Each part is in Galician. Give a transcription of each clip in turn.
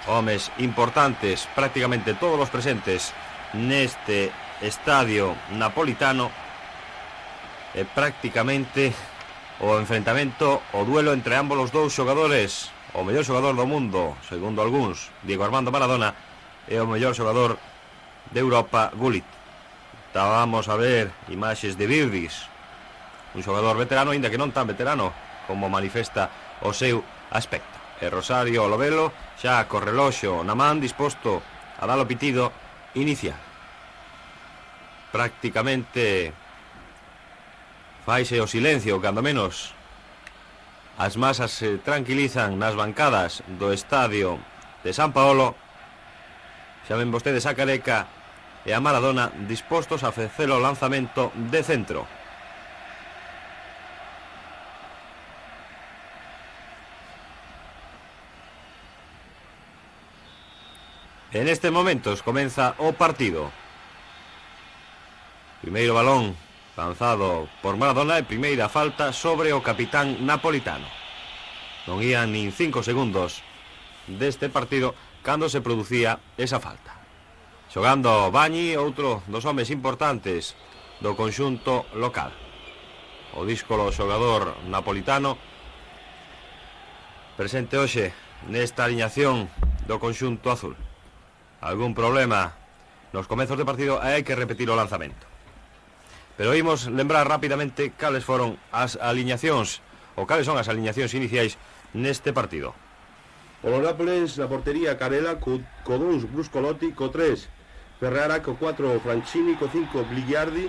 homes importantes, prácticamente todos os presentes neste estadio napolitano, e prácticamente o enfrentamento, o duelo entre ambos os dous xogadores, o mellor xogador do mundo, segundo algúns, Diego Armando Maradona, e o mellor xogador de Europa, Gullit. Estábamos a ver imaxes de Birdis, un xogador veterano, aínda que non tan veterano como manifesta o seu aspecto. E Rosario Lovelo xa co reloxo na man, disposto a dar o pitido inicial. Prácticamente faise o silencio, cando menos as masas se tranquilizan nas bancadas do estadio de San Paolo. Xa ven vostedes a Careca e a Maradona dispostos a facer o lanzamento de centro. En estes momentos comeza o partido. Primeiro balón lanzado por Maradona e primeira falta sobre o capitán napolitano. Non ían nin 5 segundos deste partido cando se producía esa falta. Xogando Bagni, outro dos homes importantes do conxunto local. O díscolo xogador napolitano presente hoxe nesta aliñación do conxunto azul. Algún problema nos comezos de partido e hai que repetir o lanzamento. Pero imos lembrar rapidamente cales foron as aliñacións, ou cales son as aliñacións iniciais neste partido. Polo Nápoles, na portería Carela, co 2 Bruscolotti, co 3 Ferrara, co 4 Franchini, co 5 Bligiardi,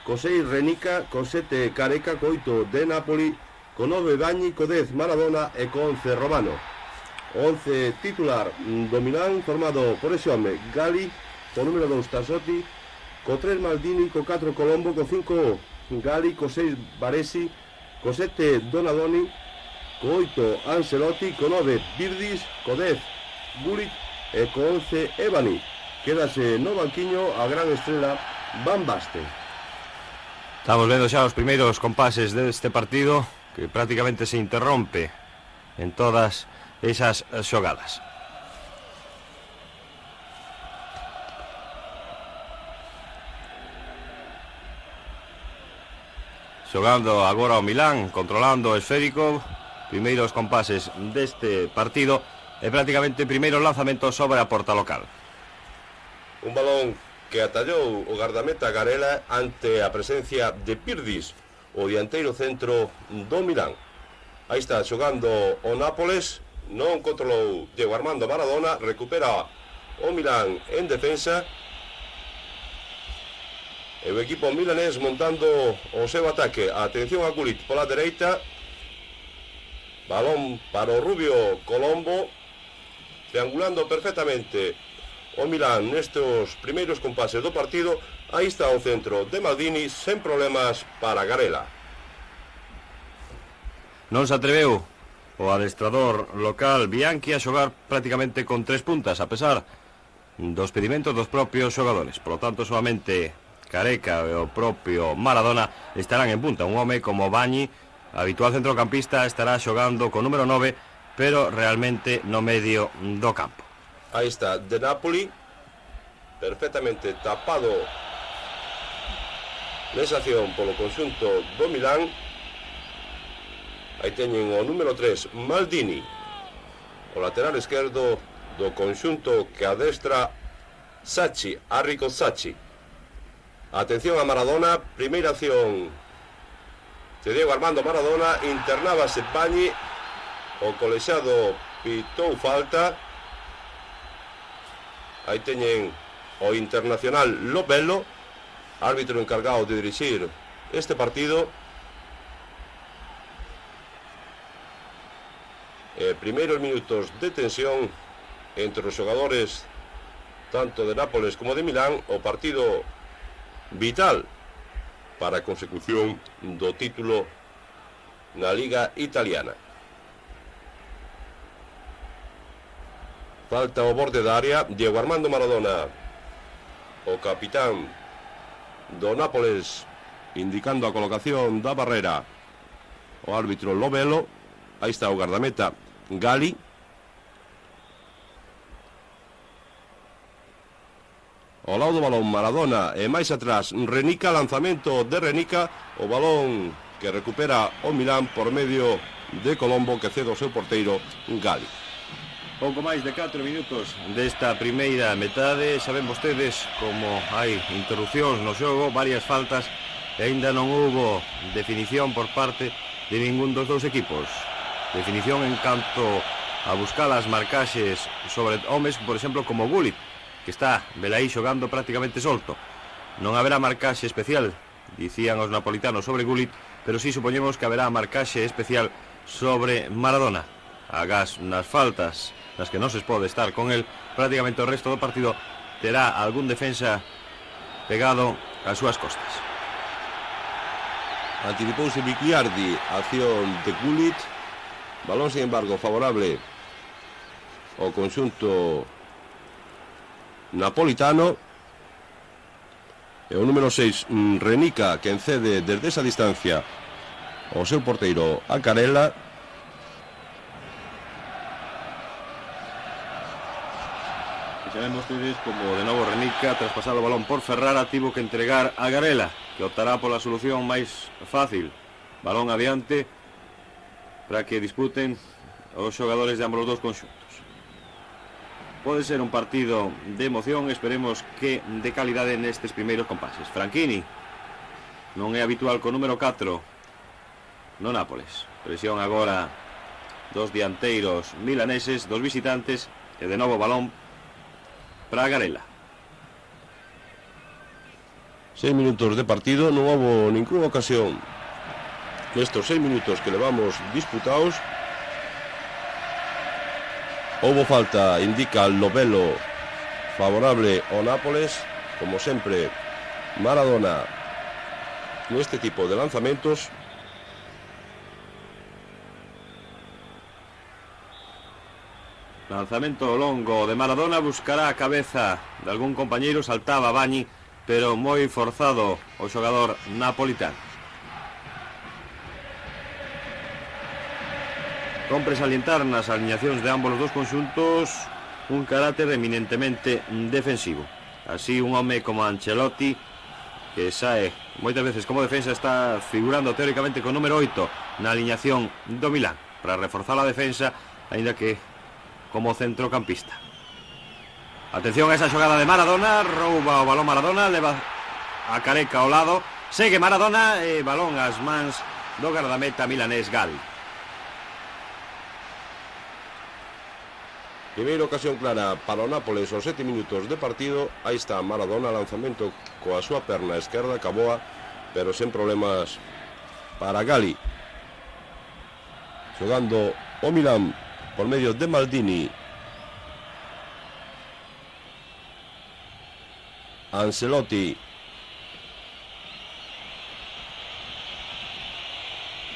co 6 Renica, co 7 Careca, co 8 De Napoli, co 9 Bagni, co 10 Maradona e co 11 Romano. O 11 titular do Milán, formado por ese home Gali, co número 2 Tassotti, co 3 Maldini, co 4 Colombo, co 5 Gali, co 6 Baresi, co 7 Donadoni, co 8 Ancelotti, co 9 Birdis, co 10 Gullit e co 11 Ebani. Quédase no banquiño a gran estrela Van Basten. Estamos vendo xa os primeiros compases deste partido, que prácticamente se interrompe en todas esas xogadas. Xogando agora o Milán, controlando o esférico, primeiros compases deste partido e prácticamente primeiros lanzamentos sobre a porta local. Un balón que atallou o gardameta Garela ante a presencia de Pirdis, o dianteiro centro do Milán. Aí está xogando o Nápoles, non controlou Diego Armando Maradona, recupera o Milán en defensa. E o equipo milanés montando o seu ataque. Atención a Gullit pola dereita. Balón para o rubio Colombo, triangulando perfectamente o Milán nestes primeiros compases do partido. Aí está o centro de Maldini, sen problemas para Garela. Non se atreveu o adestrador local Bianchi a xogar prácticamente con 3 puntas, a pesar dos pedimentos dos propios xogadores. Por lo tanto, solamente Careca e o propio Maradona estarán en punta. Un home como Bagni, habitual centrocampista, estará xogando con número 9, pero realmente no medio do campo. Aí está De Napoli, perfectamente tapado nesa acción polo conxunto do Milán. Aí teñen o número 3 Maldini, o lateral esquerdo do conxunto que adestra Sacchi, Arrigo Sacchi. Atención a Maradona, primeira acción de Diego Armando Maradona, internábase Bagni, o colexiado pitou falta. Aí teñen o internacional Lovelo, árbitro encargado de dirixir este partido. Primeiros minutos de tensión entre os xogadores tanto de Nápoles como de Milán, o partido vital para a consecución do título na Liga Italiana. Falta ao borde da área, Diego Armando Maradona, o capitán do Nápoles, indicando a colocación da barrera. O árbitro Lovelo, aí está o gardameta Gali. ao lado do balón Maradona e máis atrás Renica, lanzamento de Renica, o balón que recupera o Milán por medio de Colombo, que cede ao seu porteiro Gali. Pouco máis de 4 minutos desta primeira metade. Saben vostedes como hai interrupcións no xogo, varias faltas, e aínda non houbo definición por parte de ningún dos dous equipos. Definición en canto a buscar as marcaxes sobre homes, por exemplo, como Gullit, que está velaí xogando prácticamente solto. Non haberá marcaxe especial, dicían os napolitanos, sobre Gullit, pero sí supoñemos que haberá marcaxe especial sobre Maradona. Agás nas faltas nas que non se pode estar con el, prácticamente o resto do partido terá algún defensa pegado ás súas costas. Anticipouse Bighiardi, acción de Gullit, balón, sin embargo, favorable ao conxunto napolitano, e o número 6 Renica, que encede desde esa distancia ao seu porteiro a Carella. Saben vostedes como de novo Renica, tras pasar o balón por Ferrara, tivo que entregar a Garela, que optará pola solución máis fácil. Balón adiante para que disputen os xogadores de ambos os dous conxuntos. Pode ser un partido de emoción, esperemos que de calidade nestes primeiros compases. Franchini non é habitual co número 4 no Nápoles. Presión agora dos dianteiros milaneses, dos visitantes, e de novo balón para Garela. 6 minutos de partido, non houve ninguna ocasión nestos 6 minutos que levamos disputados. Houve falta, indica Lobelo, favorable ao Nápoles. Como sempre, Maradona neste tipo de lanzamentos. Lanzamento longo de Maradona, buscará a cabeza de algún compañeiro, saltaba Bagni, pero moi forzado o xogador napolitano. Compre salientar nas alineacións de ambos os dos conxuntos un carácter eminentemente defensivo. Así un home como Ancelotti, que sae moitas veces como defensa, está figurando teóricamente con número 8 na alineación do Milán, para reforzar a defensa, aínda que como centrocampista. Atención a esa xogada de Maradona, rouba o balón Maradona, leva a Careca ao lado, segue Maradona e balón ás mans do gardameta milanés Gali. Primeira ocasión clara para o Nápoles aos 7 minutos de partido. Aí está Maradona, lanzamento coa súa perna esquerda, caboa, pero sen problemas para Gali. Xogando o Milán por medio de Maldini. Ancelotti.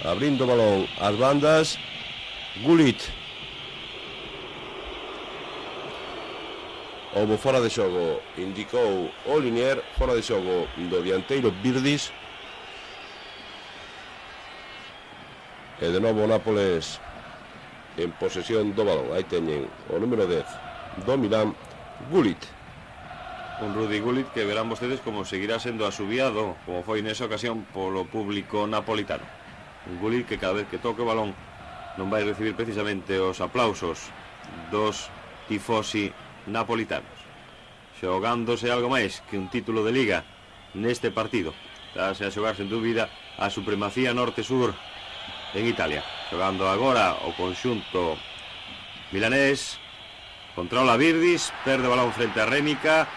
Abrindo balón ás bandas. Gullit. Houve fora de xogo, indicou o Linier, fora de xogo do dianteiro Virdis. E de novo o Nápoles en posesión do balón. Aí teñen o número 10 do Milán, Gullit. Un Rudy Gullit que verán vostedes como seguirá sendo asubiado, como foi nesa ocasión, polo público napolitano. Un Gullit que cada vez que toque o balón non vai recibir precisamente os aplausos dos tifosi napolitanos. Xogándose algo máis que un título de liga neste partido. Estase a xogar sen dúbida a supremacía norte-sur en Italia. Xogando agora o conxunto milanés, controla Virdis, perde o balón frente a Renica,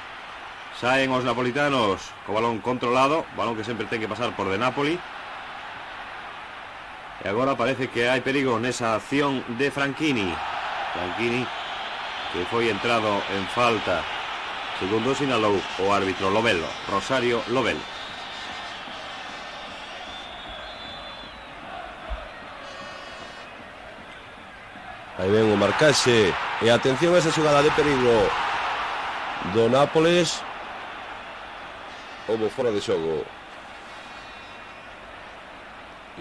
saen os napolitanos co balón controlado, balón que sempre ten que pasar por de Napoli, e agora parece que hai perigo nesa acción de Franchini, que foi entrado en falta, segundo sinalou o árbitro Lobelo, Rosario Lobelo. Aí ven o marcaxe. E atención a esa xogada de perigo do Nápoles. Houve fora de xogo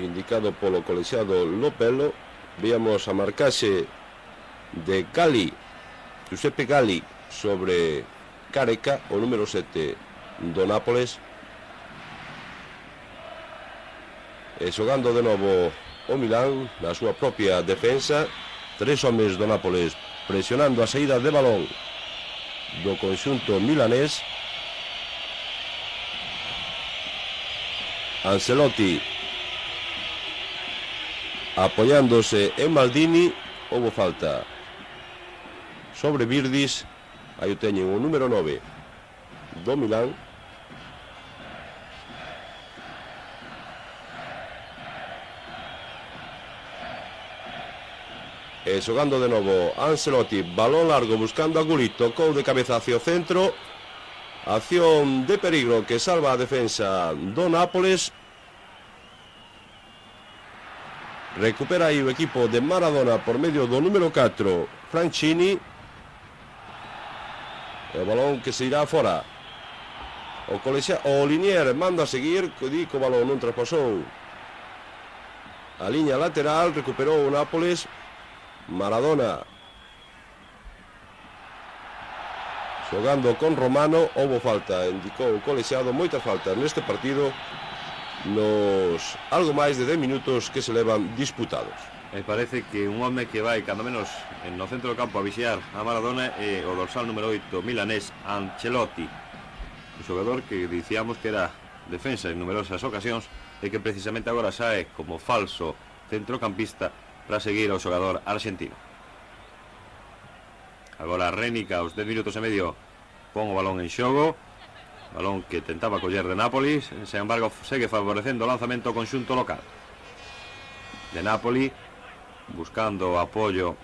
indicado polo colexiado Lopelo. Víamos a marcaxe de Gali, Giuseppe Gali, sobre Careca, o número 7 do Nápoles. E xogando de novo o Milán na súa propia defensa, 3 homes do Nápoles presionando a saída de balón do conxunto milanés. Ancelotti apoiándose en Maldini. Houbo falta sobre Virdis. Aí o teñen o número 9 do Milán. E xogando de novo Ancelotti, balón largo buscando a Gullit, tocou de cabeza hacia o centro. Acción de peligro que salva a defensa do Nápoles. Recupera aí o equipo de Maradona por medio do número 4 Franchini. O balón que se irá fora. O Linier manda a seguir, di que o balón non traspasou a liña lateral. Recuperou o Nápoles. Maradona xogando con Romano. Houbo falta, indicou o colexiado, moitas faltas neste partido nos algo máis de 10 minutos que se levan disputados. Me parece que un home que vai cando menos no centro do campo a vixiar a Maradona é o dorsal número 8 milanés Ancelotti, un xogador que dicíamos que era defensa en numerosas ocasións e que precisamente agora sae como falso centrocampista para seguir ao xogador argentino. Agora Rénica aos 10 minutos e medio pon o balón en xogo, balón que tentaba coller de Nápoles, sen embargo segue favorecendo o lanzamento conxunto local de Nápoli, buscando o apoio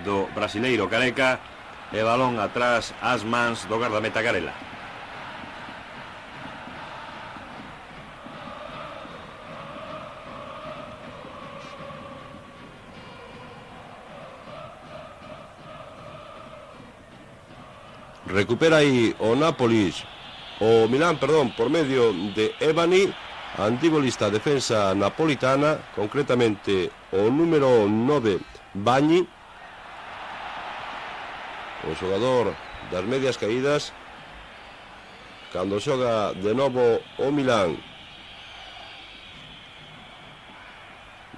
do brasileiro Careca, e balón atrás ás mans do gardameta Carela. Recupera aí o Nápoles, o Milán, perdón, por medio de Ebani, antibolista defensa napolitana, concretamente o número 9 Bagni, o xogador das medias caídas. Cando xoga de novo o Milán,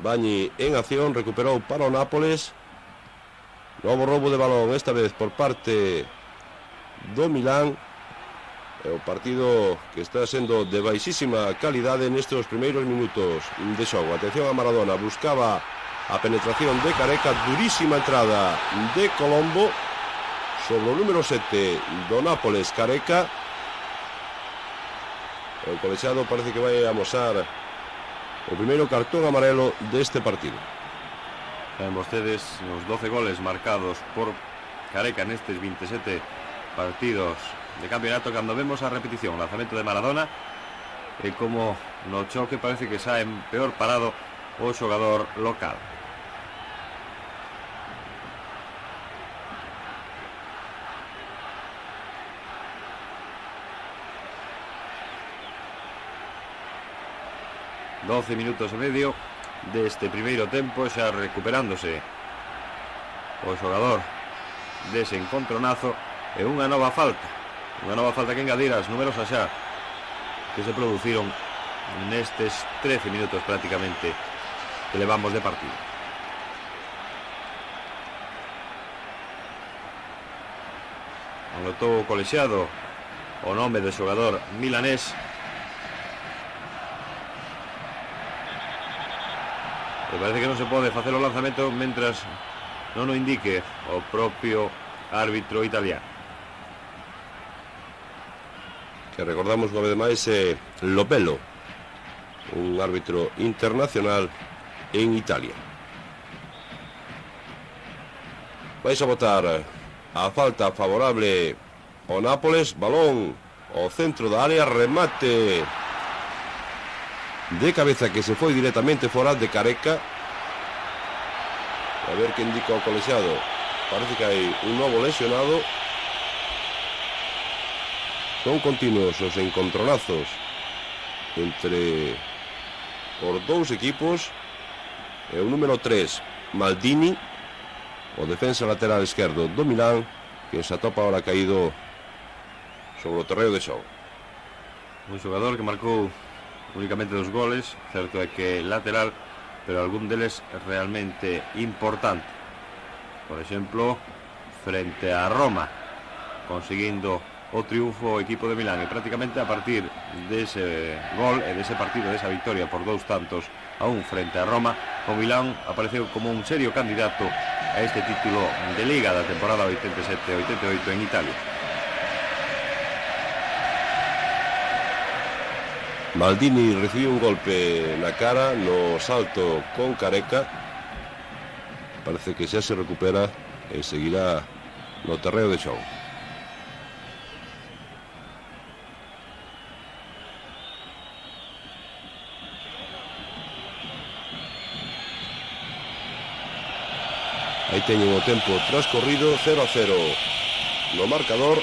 Bagni en acción, recuperou para o Nápoles. Novo roubo de balón, esta vez por parte do Milán. É o partido que está sendo de baixísima calidade nestes primeiros minutos de xogo. Atención a Maradona, buscaba a penetración de Careca, durísima entrada de Colombo sobre o número 7 do Nápoles, Careca. O colexiado parece que vai amosar o primeiro cartón amarelo deste partido. Saben vostedes os 12 goles marcados por Careca nestes 27 partidos de campeonato. Cando vemos a repetición, o lanzamento de Maradona, e como no choque parece que sae peor parado o xogador local. ...12 minutos e medio deste primeiro tempo, xa recuperándose o xogador dese encontronazo, e unha nova falta que engadir as numerosas xa que se produciron nestes 13 minutos prácticamente que levamos de partido. Anotou o colexiado o nome do xogador milanés, e parece que non se pode facer o lanzamento mentras non o indique o propio árbitro italiano, que recordamos unha vez máis é Lopello, un árbitro internacional en Italia. Vais a votar a falta favorable ao Nápoles. Balón ao centro da área, remate de cabeza que se foi directamente fora de Careca. A ver que indica o colexiado. Parece que hai un novo lesionado. Son continuos os encontronazos entre os dous equipos. E o número 3 Maldini, o defensa lateral esquerdo do Milán, que se atopa ahora caído sobre o terreo de xogo. Un xogador que marcou únicamente 2 goles, certo é que lateral, pero algún deles realmente importante. Por exemplo, frente a Roma, conseguindo o triunfo o equipo de Milán, e prácticamente a partir dese gol e dese partido, desa victoria por 2 tantos a 1 frente a Roma, o Milán apareceu como un serio candidato a este título de Liga da temporada 87-88 en Italia. Maldini recibiu un golpe na cara no salto con Careca. Parece que xa se recupera e seguirá no terreo de xogo. Aí teñen o tempo transcorrido, 0-0 no marcador.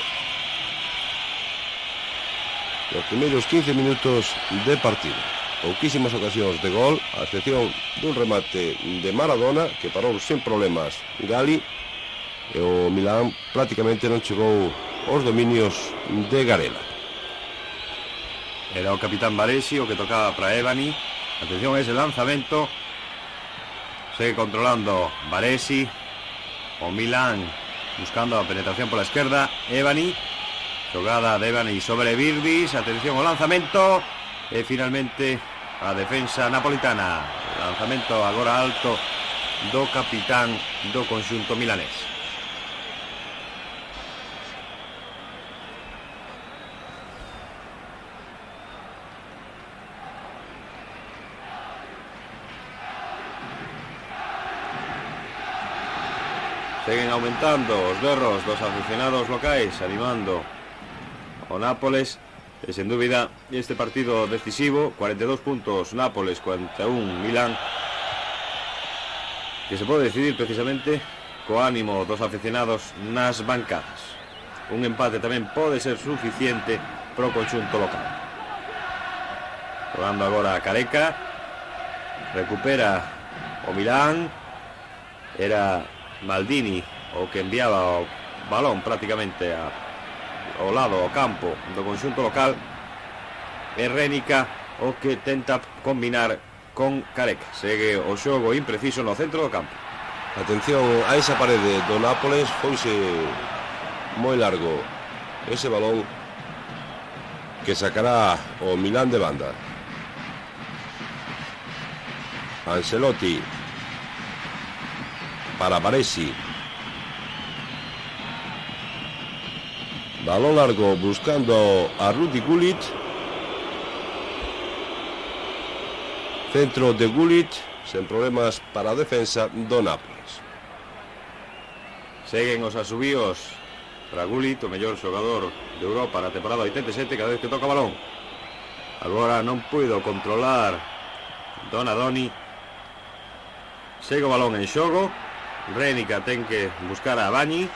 Os primeiros 15 minutos de partido. Pouquísimas ocasións de gol, a excepción dun remate de Maradona, que parou sen problemas Gali, e o Milán prácticamente non chegou aos dominios de Garela. Era o capitán Baresi o que tocaba para Evani. Atención a ese lanzamento. Sigue controlando Baresi. O Milán buscando a penetración por la izquierda. Evani. Jogada de Evani sobre Virdis. Atención ao lanzamento. E finalmente a defensa napolitana. Lanzamento agora alto do capitán do conxunto milanés. Seguen aumentando os berros dos aficionados locais, animando o Nápoles. E sen dúbida este partido decisivo, 42 puntos Nápoles, 41 Milán, que se pode decidir precisamente co ánimo dos aficionados nas bancadas. Un empate tamén pode ser suficiente pro conxunto local. Jugando agora a Careca. Recupera o Milán. Era Maldini o que enviaba o balón prácticamente ao lado ao campo do conxunto local, e Rénica o que tenta combinar con Careca. Segue o xogo impreciso no centro do campo. Atención a esa parede do Nápoles, foise moi largo ese balón que sacará o Milán de banda. Ancelotti para Baresi. Balón largo buscando a Rudy Gullit. Centro de Gullit, sen problemas para a defensa do Nápoles. Seguen os asubíos para Gullit, o mellor xogador de Europa na temporada 87, cada vez que toca balón. Agora non puido controlar Donadoni. Segue o balón en xogo. Rénica ten que buscar a Bañi.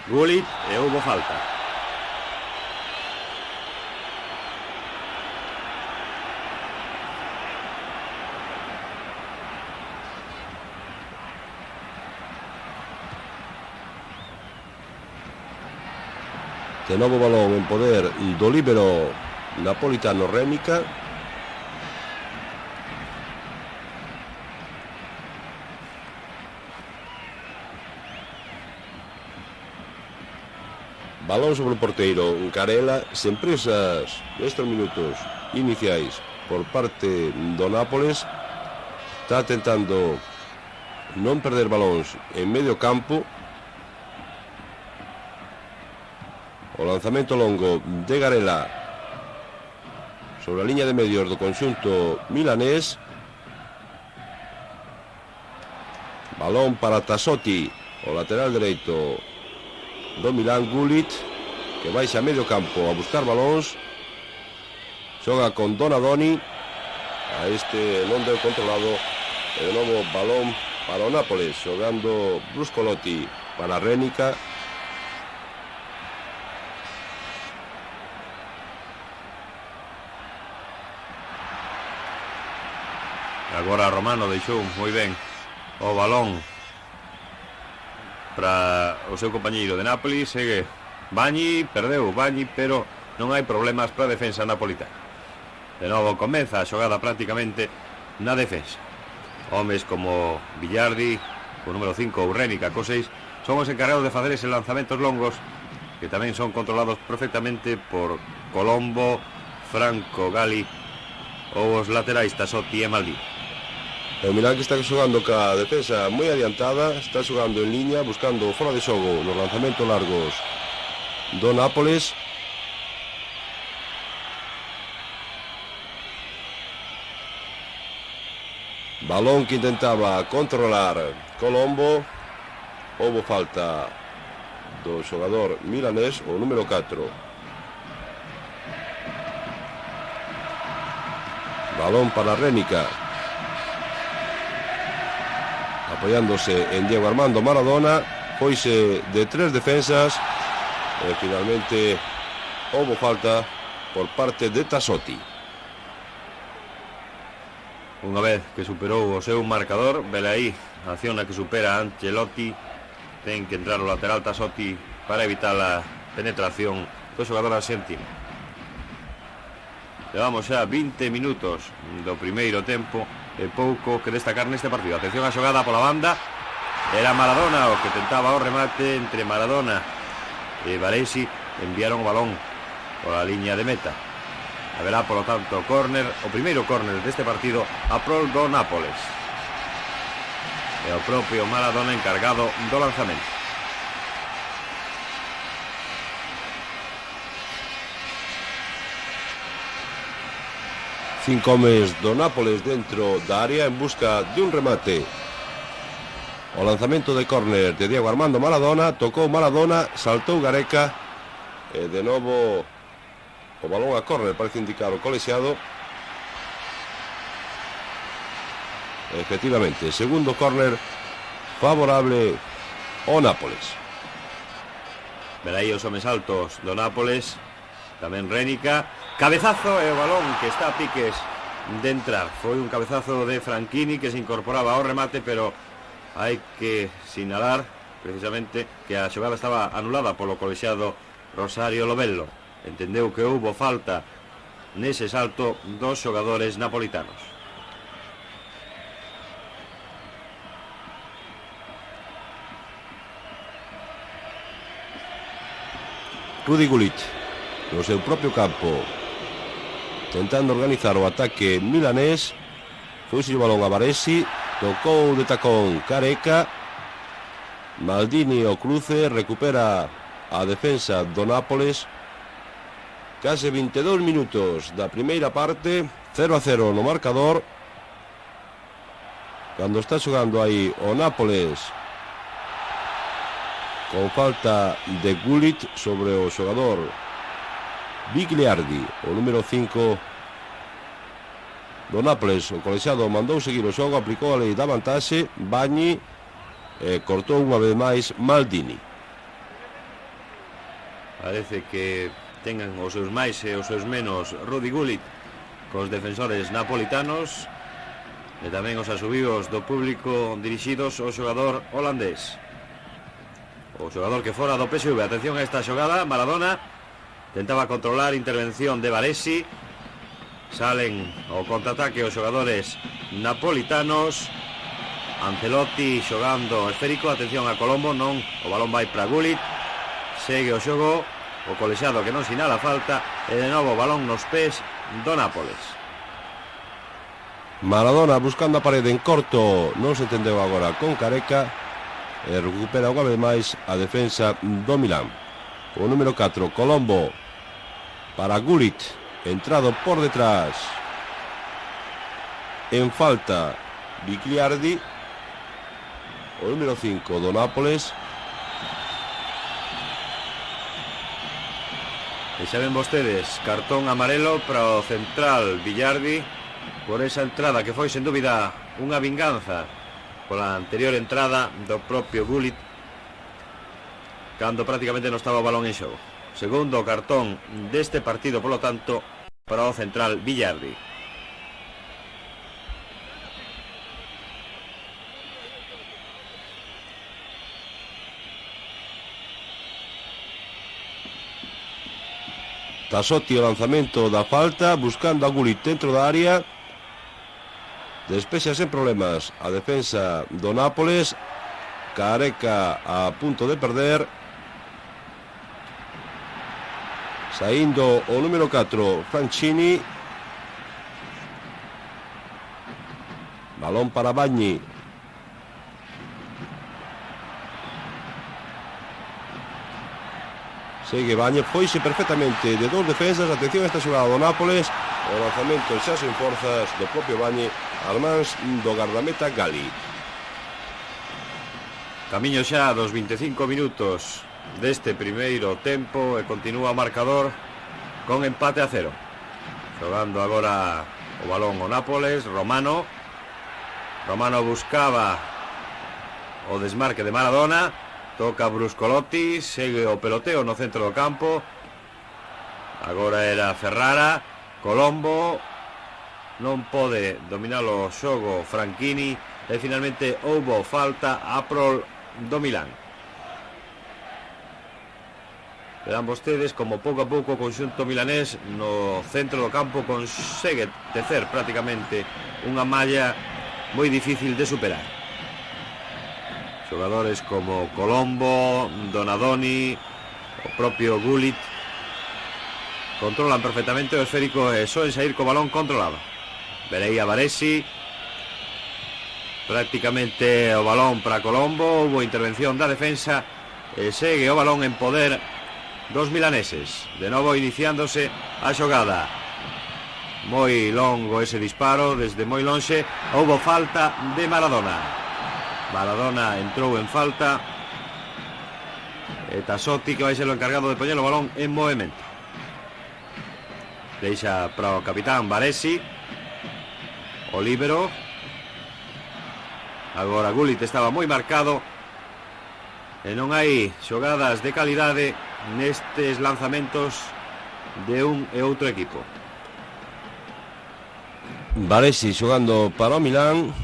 Gullit, e houbo falta. De novo balón en poder do líbero napolitano Rénica. Balón sobre o porteiro Carela, sen presas nestes minutos iniciais por parte do Nápoles. Está tentando non perder balóns en medio campo. O lanzamento longo de Garela sobre a liña de medios do conxunto milanés. Balón para Tassotti, o lateral dereito do Milán. Gullit, que baixa a medio campo a buscar balóns. Xoga con Donadoni. A este non deu controlado. E de novo balón para o Nápoles, xogando Bruscolotti para Rénica. Agora Romano deixou moi ben o balón para o seu compañeiro de Nápoles. Segue Bañi, perdeu Bañi, pero non hai problemas para a defensa napolitana. De novo comeza a xogada prácticamente na defensa. Homes como Villardi, co número 5, ou Rénica, co 6, son os encargados de facer eses lanzamentos longos que tamén son controlados perfectamente por Colombo, Franco, Gali ou os laterais Tassotti e Maldini. O Milán que está xogando ca defensa moi adiantada, está xogando en liña, buscando fora de xogo nos lanzamentos largos do Nápoles. Balón que intentaba controlar Colombo. Houbo falta do xogador milanés, o número 4. Balón para Rénica, apoyándose en Diego Armando Maradona. Foise de 3 defensas e finalmente houbo falta por parte de Tassotti. Unha vez que superou o seu marcador, vele aí a acción na que supera a Ancelotti. Ten que entrar o lateral Tassotti para evitar a penetración do xogador argentino. Levamos xa 20 minutos do primeiro tempo e pouco que destacar neste partido. Atención á xogada pola banda. Era Maradona o que tentaba o remate. Entre Maradona e Baresi enviaron o balón pola liña de meta. Haberá, polo tanto, córner, o primeiro córner deste partido a prol do Nápoles. E o propio Maradona encargado do lanzamento. Cinco homes do Nápoles dentro da área en busca de un remate. O lanzamento de córner de Diego Armando Maradona. Tocou Maradona, saltou Gareca e de novo o balón a córner, parece indicar o colexiado. Efectivamente, segundo córner favorable ao Nápoles. Ver aí os homes altos do Nápoles. Tamén Rénica. Cabezazo e o balón que está a piques de entrar. Foi un cabezazo de Franchini que se incorporaba ao remate, pero hai que sinalar precisamente que a xogada estaba anulada polo colexiado Rosario Lovello. Entendeu que houbo falta nese salto dos xogadores napolitanos. Rudi Gullit no seu propio campo, tentando organizar o ataque milanés. Foi o balón a Baresi, tocou de tacón Careca. Maldini o cruce, recupera a defensa do Nápoles. Case 22 minutos da primeira parte, 0-0 no marcador. Cando está xogando aí o Nápoles con falta de Gullit sobre o xogador Bigliardi, o número 5 do Nápoles. O colexiado mandou seguir o xogo, aplicou a lei da vantaxe. Bagni cortou unha vez máis Maldini. Parece que tengan os seus máis e os seus menos Rudi Gullit cos defensores napolitanos e tamén os asubíos do público dirixidos ao xogador holandés. O xogador que fora do PSV. Atención a esta xogada. Maradona tentaba controlar, intervención de Baresi. Salen ao contraataque os xogadores napolitanos. Ancelotti xogando esférico. Atención a Colombo, non, o balón vai para Gullit. Segue o xogo, o colexiado que non sinala falta e de novo balón nos pés do Nápoles. Maradona buscando a parede en corto, non se entendeu agora con Careca e recupera unha vez máis a defensa do Milán. O número 4, Colombo para Gullit, entrado por detrás. En falta Bigliardi, o número 5 do Nápoles. E xa ven vostedes, cartón amarelo para o central Villardi por esa entrada que foi sen dúbida unha vinganza pola anterior entrada do propio Gullit cando prácticamente non estaba o balón en xogo. Segundo cartón deste partido, polo tanto, para o central Villardi. Tassotti o lanzamento da falta, buscando a Gullit dentro da área. Despexa sen problemas a defensa do Nápoles. Careca a punto de perder. Saindo o número 4, Franchini. Balón para Bagni. Segue Bagni, foise perfectamente de dos defensas. Atención a esta xogada do Nápoles. O lanzamento xa sen forzas do propio Bagni ás mans do gardameta Gali. Camiño xa dos 25 minutos deste primeiro tempo e continúa o marcador con empate a 0. Xogando agora o balón o Nápoles. Romano buscaba o desmarque de Maradona. Toca Bruscolotti, segue o peloteo no centro do campo. Agora era Ferrara. Colombo non pode dominar o xogo Franchini e finalmente houbo falta a prol do Milán. Verán vostedes como pouco a pouco o conxunto milanés no centro do campo consegue tecer prácticamente unha malla moi difícil de superar. Xogadores como Colombo, Donadoni, o propio Gullit controlan perfectamente o esférico e soen sair co balón controlado. Vereía Baresi, prácticamente o balón para Colombo. Hubo intervención da defensa e segue o balón en poder dos milaneses. De novo iniciándose a xogada. Moi longo ese disparo, desde moi lonxe. Houbo falta de Maradona. Maradona entrou en falta e Tassotti, que vai ser o encargado de poñer o balón en movimento. Deixa para o capitán Baresi. O líbero. Agora Gullit estaba moi marcado e non hai xogadas de calidade nestes lanzamentos de un e outro equipo. Baresi xogando para o Milán.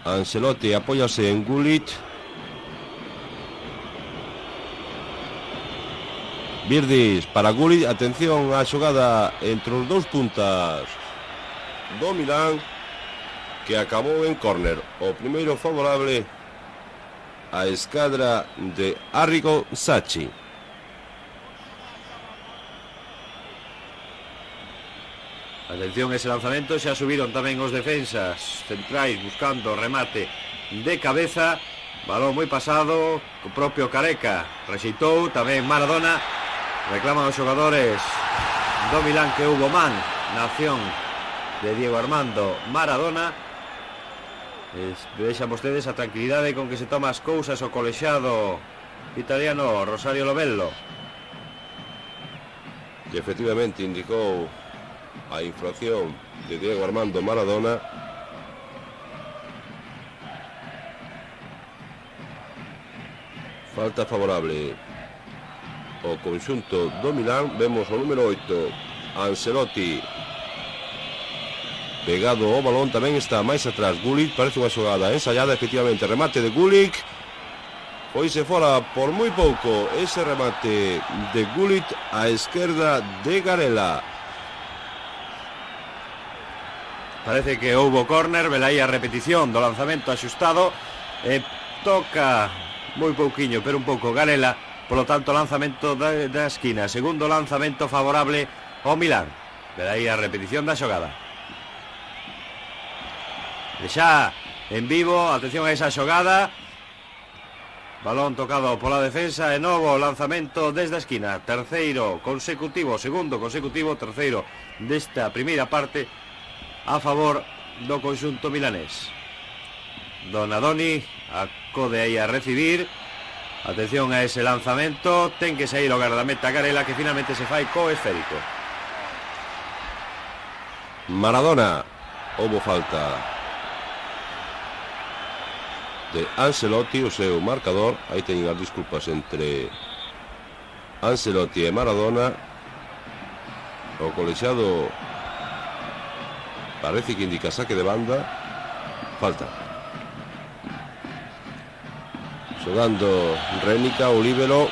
Ancelotti apóyase en Gullit. Virdis para Gullit. Atención á xogada entre os dous puntas do Milán, que acabou en córner. O primeiro favorable a escadra de Arrigo Sacchi. Atención ese lanzamento, xa subiron tamén os defensas centrais buscando remate de cabeza. Balón moi pasado, o propio Careca rexeitou, tamén Maradona. Reclaman os xogadores do Milán que hubo man na acción de Diego Armando Maradona. Vexan vostedes a tranquilidade con que se toma as cousas o colexiado italiano Rosario Lovello, que efectivamente indicou a infracción de Diego Armando Maradona. Falta favorable o conxunto do Milán. Vemos o número 8, Ancelotti, pegado ao balón. Tamén está máis atrás Gullit. Parece unha xogada ensaiada, efectivamente. Remate de Gullit. Foise fora por moi pouco ese remate de Gullit á esquerda de Garela. Parece que houbo córner. Velaí a repetición do lanzamento axustado e toca moi pouquiño, pero un pouco Garela. Polo tanto, lanzamento da esquina. Segundo lanzamento favorable ao Milán. Velaí a repetición da xogada. E xa en vivo, atención a esa xogada. Balón tocado pola defensa e novo lanzamento desde a esquina. Terceiro consecutivo, segundo consecutivo, terceiro desta primeira parte a favor do conxunto milanés. Donadoni acode aí a recibir. Atención a ese lanzamento. Ten que sair o gardameta Garela, que finalmente se fai co esférico. Maradona. Houbo falta de Ancelotti, o seu marcador. Aí teñen as disculpas entre Ancelotti e Maradona. O colexiado parece que indica saque de banda. Falta. Xogando Rénica, o líbero.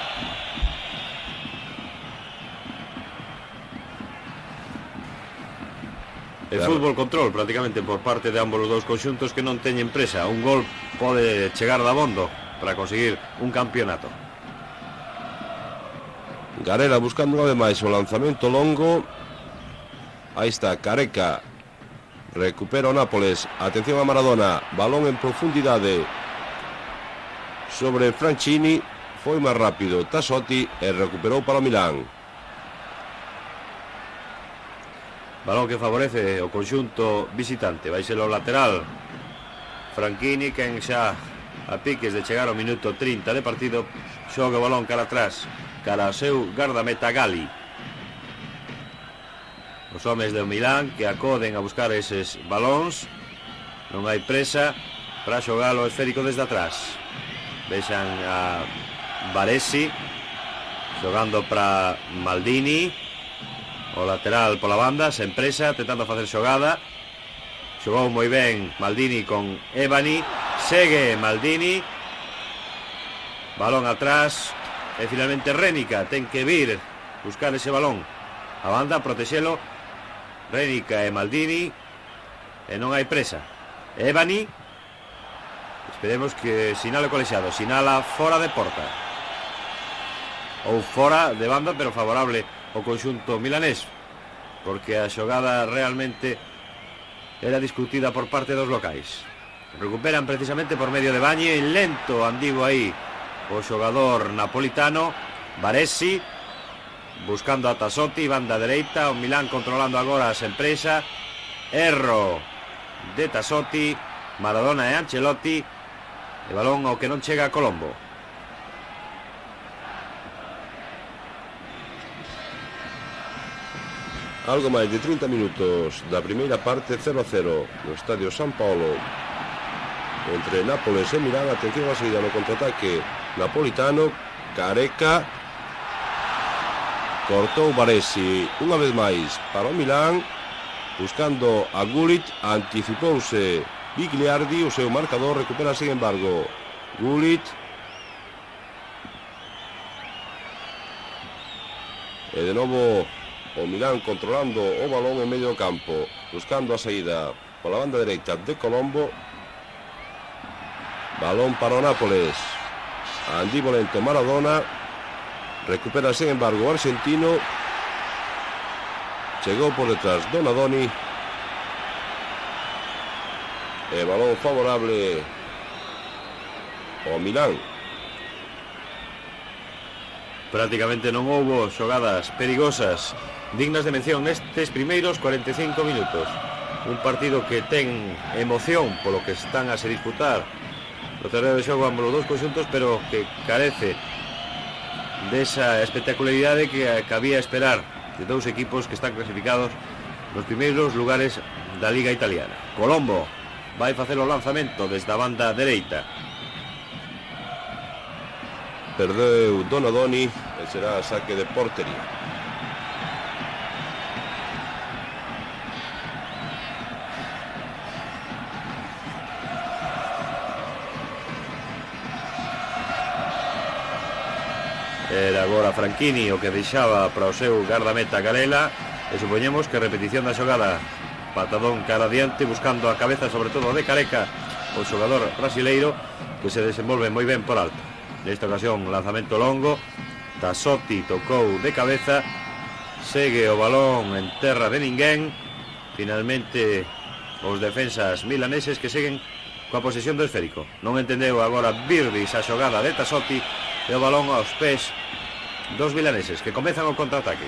E fútbol control prácticamente por parte de ambos os dous conxuntos que non teñen presa. Un gol pode chegar dabondo para conseguir un campeonato. Garela buscando unha vez máis o lanzamento longo. Aí está Careca. Recupera o Nápoles. Atención a Maradona. Balón en profundidade sobre Franchini. Foi máis rápido Tassotti e recuperou para o Milán. Balón que favorece o conxunto visitante. Vai ser o lateral Franchini, quen xa a piques de chegar ao minuto 30 de partido xoga o balón cara atrás, cara ao seu gardameta Gali. Os homes do Milán que acoden a buscar eses balóns. Non hai presa para xogar o esférico desde atrás. Vexan a Baresi xogando para Maldini. O lateral pola banda, sen presa, tentando facer xogada. Xogou moi ben Maldini con Ebani. Segue Maldini. Balón atrás. E finalmente Rénica ten que vir buscar ese balón. A banda, protexelo. Rénica e Maldini. E non hai presa. Ebani. Esperemos que sinale colexiado. Sinala fora de porta. Ou fora de banda, pero favorable o conxunto milanés, porque a xogada realmente era discutida por parte dos locais. Recuperan precisamente por medio de Bañi, lento andivo aí o xogador napolitano Baresi, buscando a Tassotti, banda dereita, o Milán controlando agora a empresa. Erro de Tassotti, Maradona e Ancelotti, e balón ao que non chega a Colombo. Algo máis de 30 minutos da primeira parte, 0-0 no Estadio San Paolo entre Nápoles e Milán. Atención a seguida no contraataque napolitano. Careca cortou Baresi unha vez máis para o Milán, buscando a Gullit. Anticipouse Bigliardi, o seu marcador recupera sin embargo Gullit. E de novo o Milán controlando o balón en medio do campo, buscando a saída pola banda dereita de Colombo. Balón para o Nápoles. Andivo lento Maradona. Recupera sin embargo o argentino. Chegou por detrás Donadoni. E balón favorable ao Milán. Prácticamente non houbo xogadas perigosas dignas de mención nestes primeiros 45 minutos. Un partido que ten emoción polo que están a se disputar no terreno de xogo ambos os dous conxuntos, pero que carece desa espectacularidade que cabía esperar de dous equipos que están clasificados nos primeiros lugares da Liga Italiana. Colombo vai facer o lanzamento desde a banda dereita. Perdeu Donadoni e será saque de portería. Era agora Franchini o que deixaba para o seu gardameta Galela, e supoñemos que repetición da xogada. Patadón cara adiante, buscando a cabeza sobre todo de Careca, o xogador brasileiro, que se desenvolve moi ben por alto. Nesta ocasión lanzamento longo. Tassotti tocou de cabeza. Segue o balón en terra de ninguén. Finalmente os defensas milaneses que seguen coa posesión do esférico. Non entendeu agora Virdis a xogada de Tassotti e o balón aos pés dos milaneses que comezan o contraataque.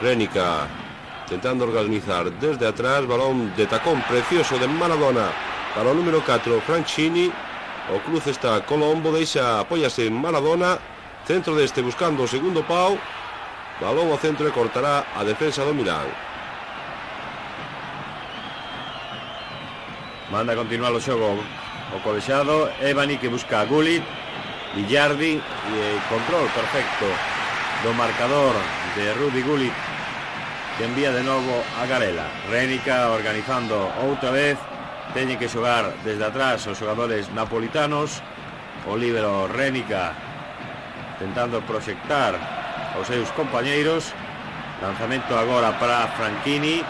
Rénica tentando organizar desde atrás. Balón de tacón precioso de Maradona para o número 4 Franchini. O cruce está Colombo, deixa, apóyase Maradona, centro deste buscando o segundo pau. Balón ao centro e cortará a defensa do Milán. Manda a continuar o xogo o colexado. Ebani que busca a Gullit, Bigliardi, e control perfecto do marcador de Rudy Gullit, que envía de novo a Garela. Rénica organizando outra vez. Teñen que xogar desde atrás os xogadores napolitanos. O líbero Rénica tentando proxectar aos seus compañeiros. Lanzamento agora para Franchini.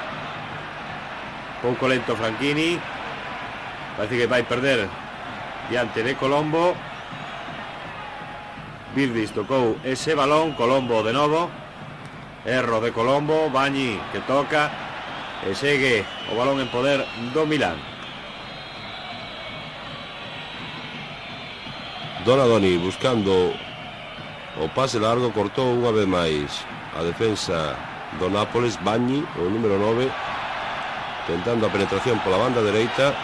Pouco lento Franchini. Parece que vai perder diante de Colombo. Virdis tocou ese balón. Colombo de novo. Erro de Colombo. Bagni que toca e segue o balón en poder do Milán. Donadoni buscando o pase largo, cortou unha vez máis a defensa do Nápoles. Bagni, o número 9, tentando a penetración pola banda dereita,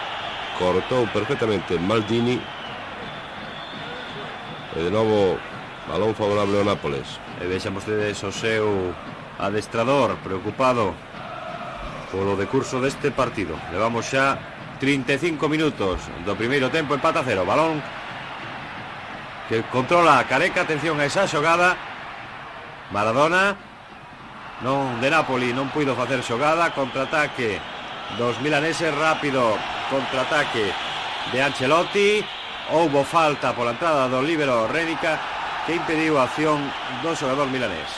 cortou perfectamente Maldini e de novo balón favorable ao Nápoles. E vexan vostedes o seu adestrador preocupado polo decurso deste partido. Levamos xa 35 minutos do primeiro tempo, empata a 0. Balón que controla Careca. Atención a esa xogada. Maradona non de Napoli non puido facer xogada. Contraataque dos milaneses. Rápido contraataque de Ancelotti. Houbo falta pola entrada do líbero Renica que impediu a acción do xogador milanés.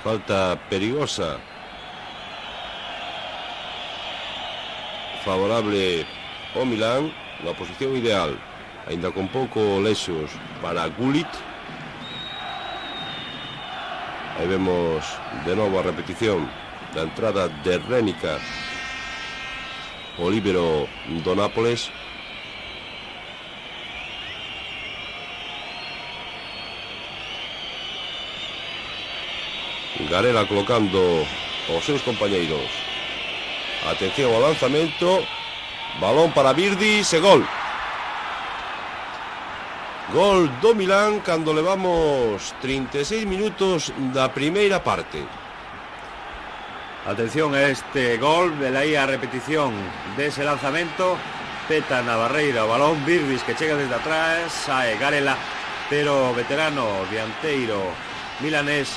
Falta perigosa favorable ao Milán, na posición ideal, ainda con pouco lesos para Gullit. Aí vemos de novo a repetición da entrada de Renica, o líbero do Nápoles. Garela colocando os seus compañeiros. Atención ao lanzamento. Balón para Virdis e gol. Gol do Milán cando levamos 36 minutos da primeira parte. Atención a este gol. Velaí a repetición dese lanzamento. Peta na barreira o balón. Virdis que chega desde atrás. Sae Garela, pero o veterano dianteiro milanés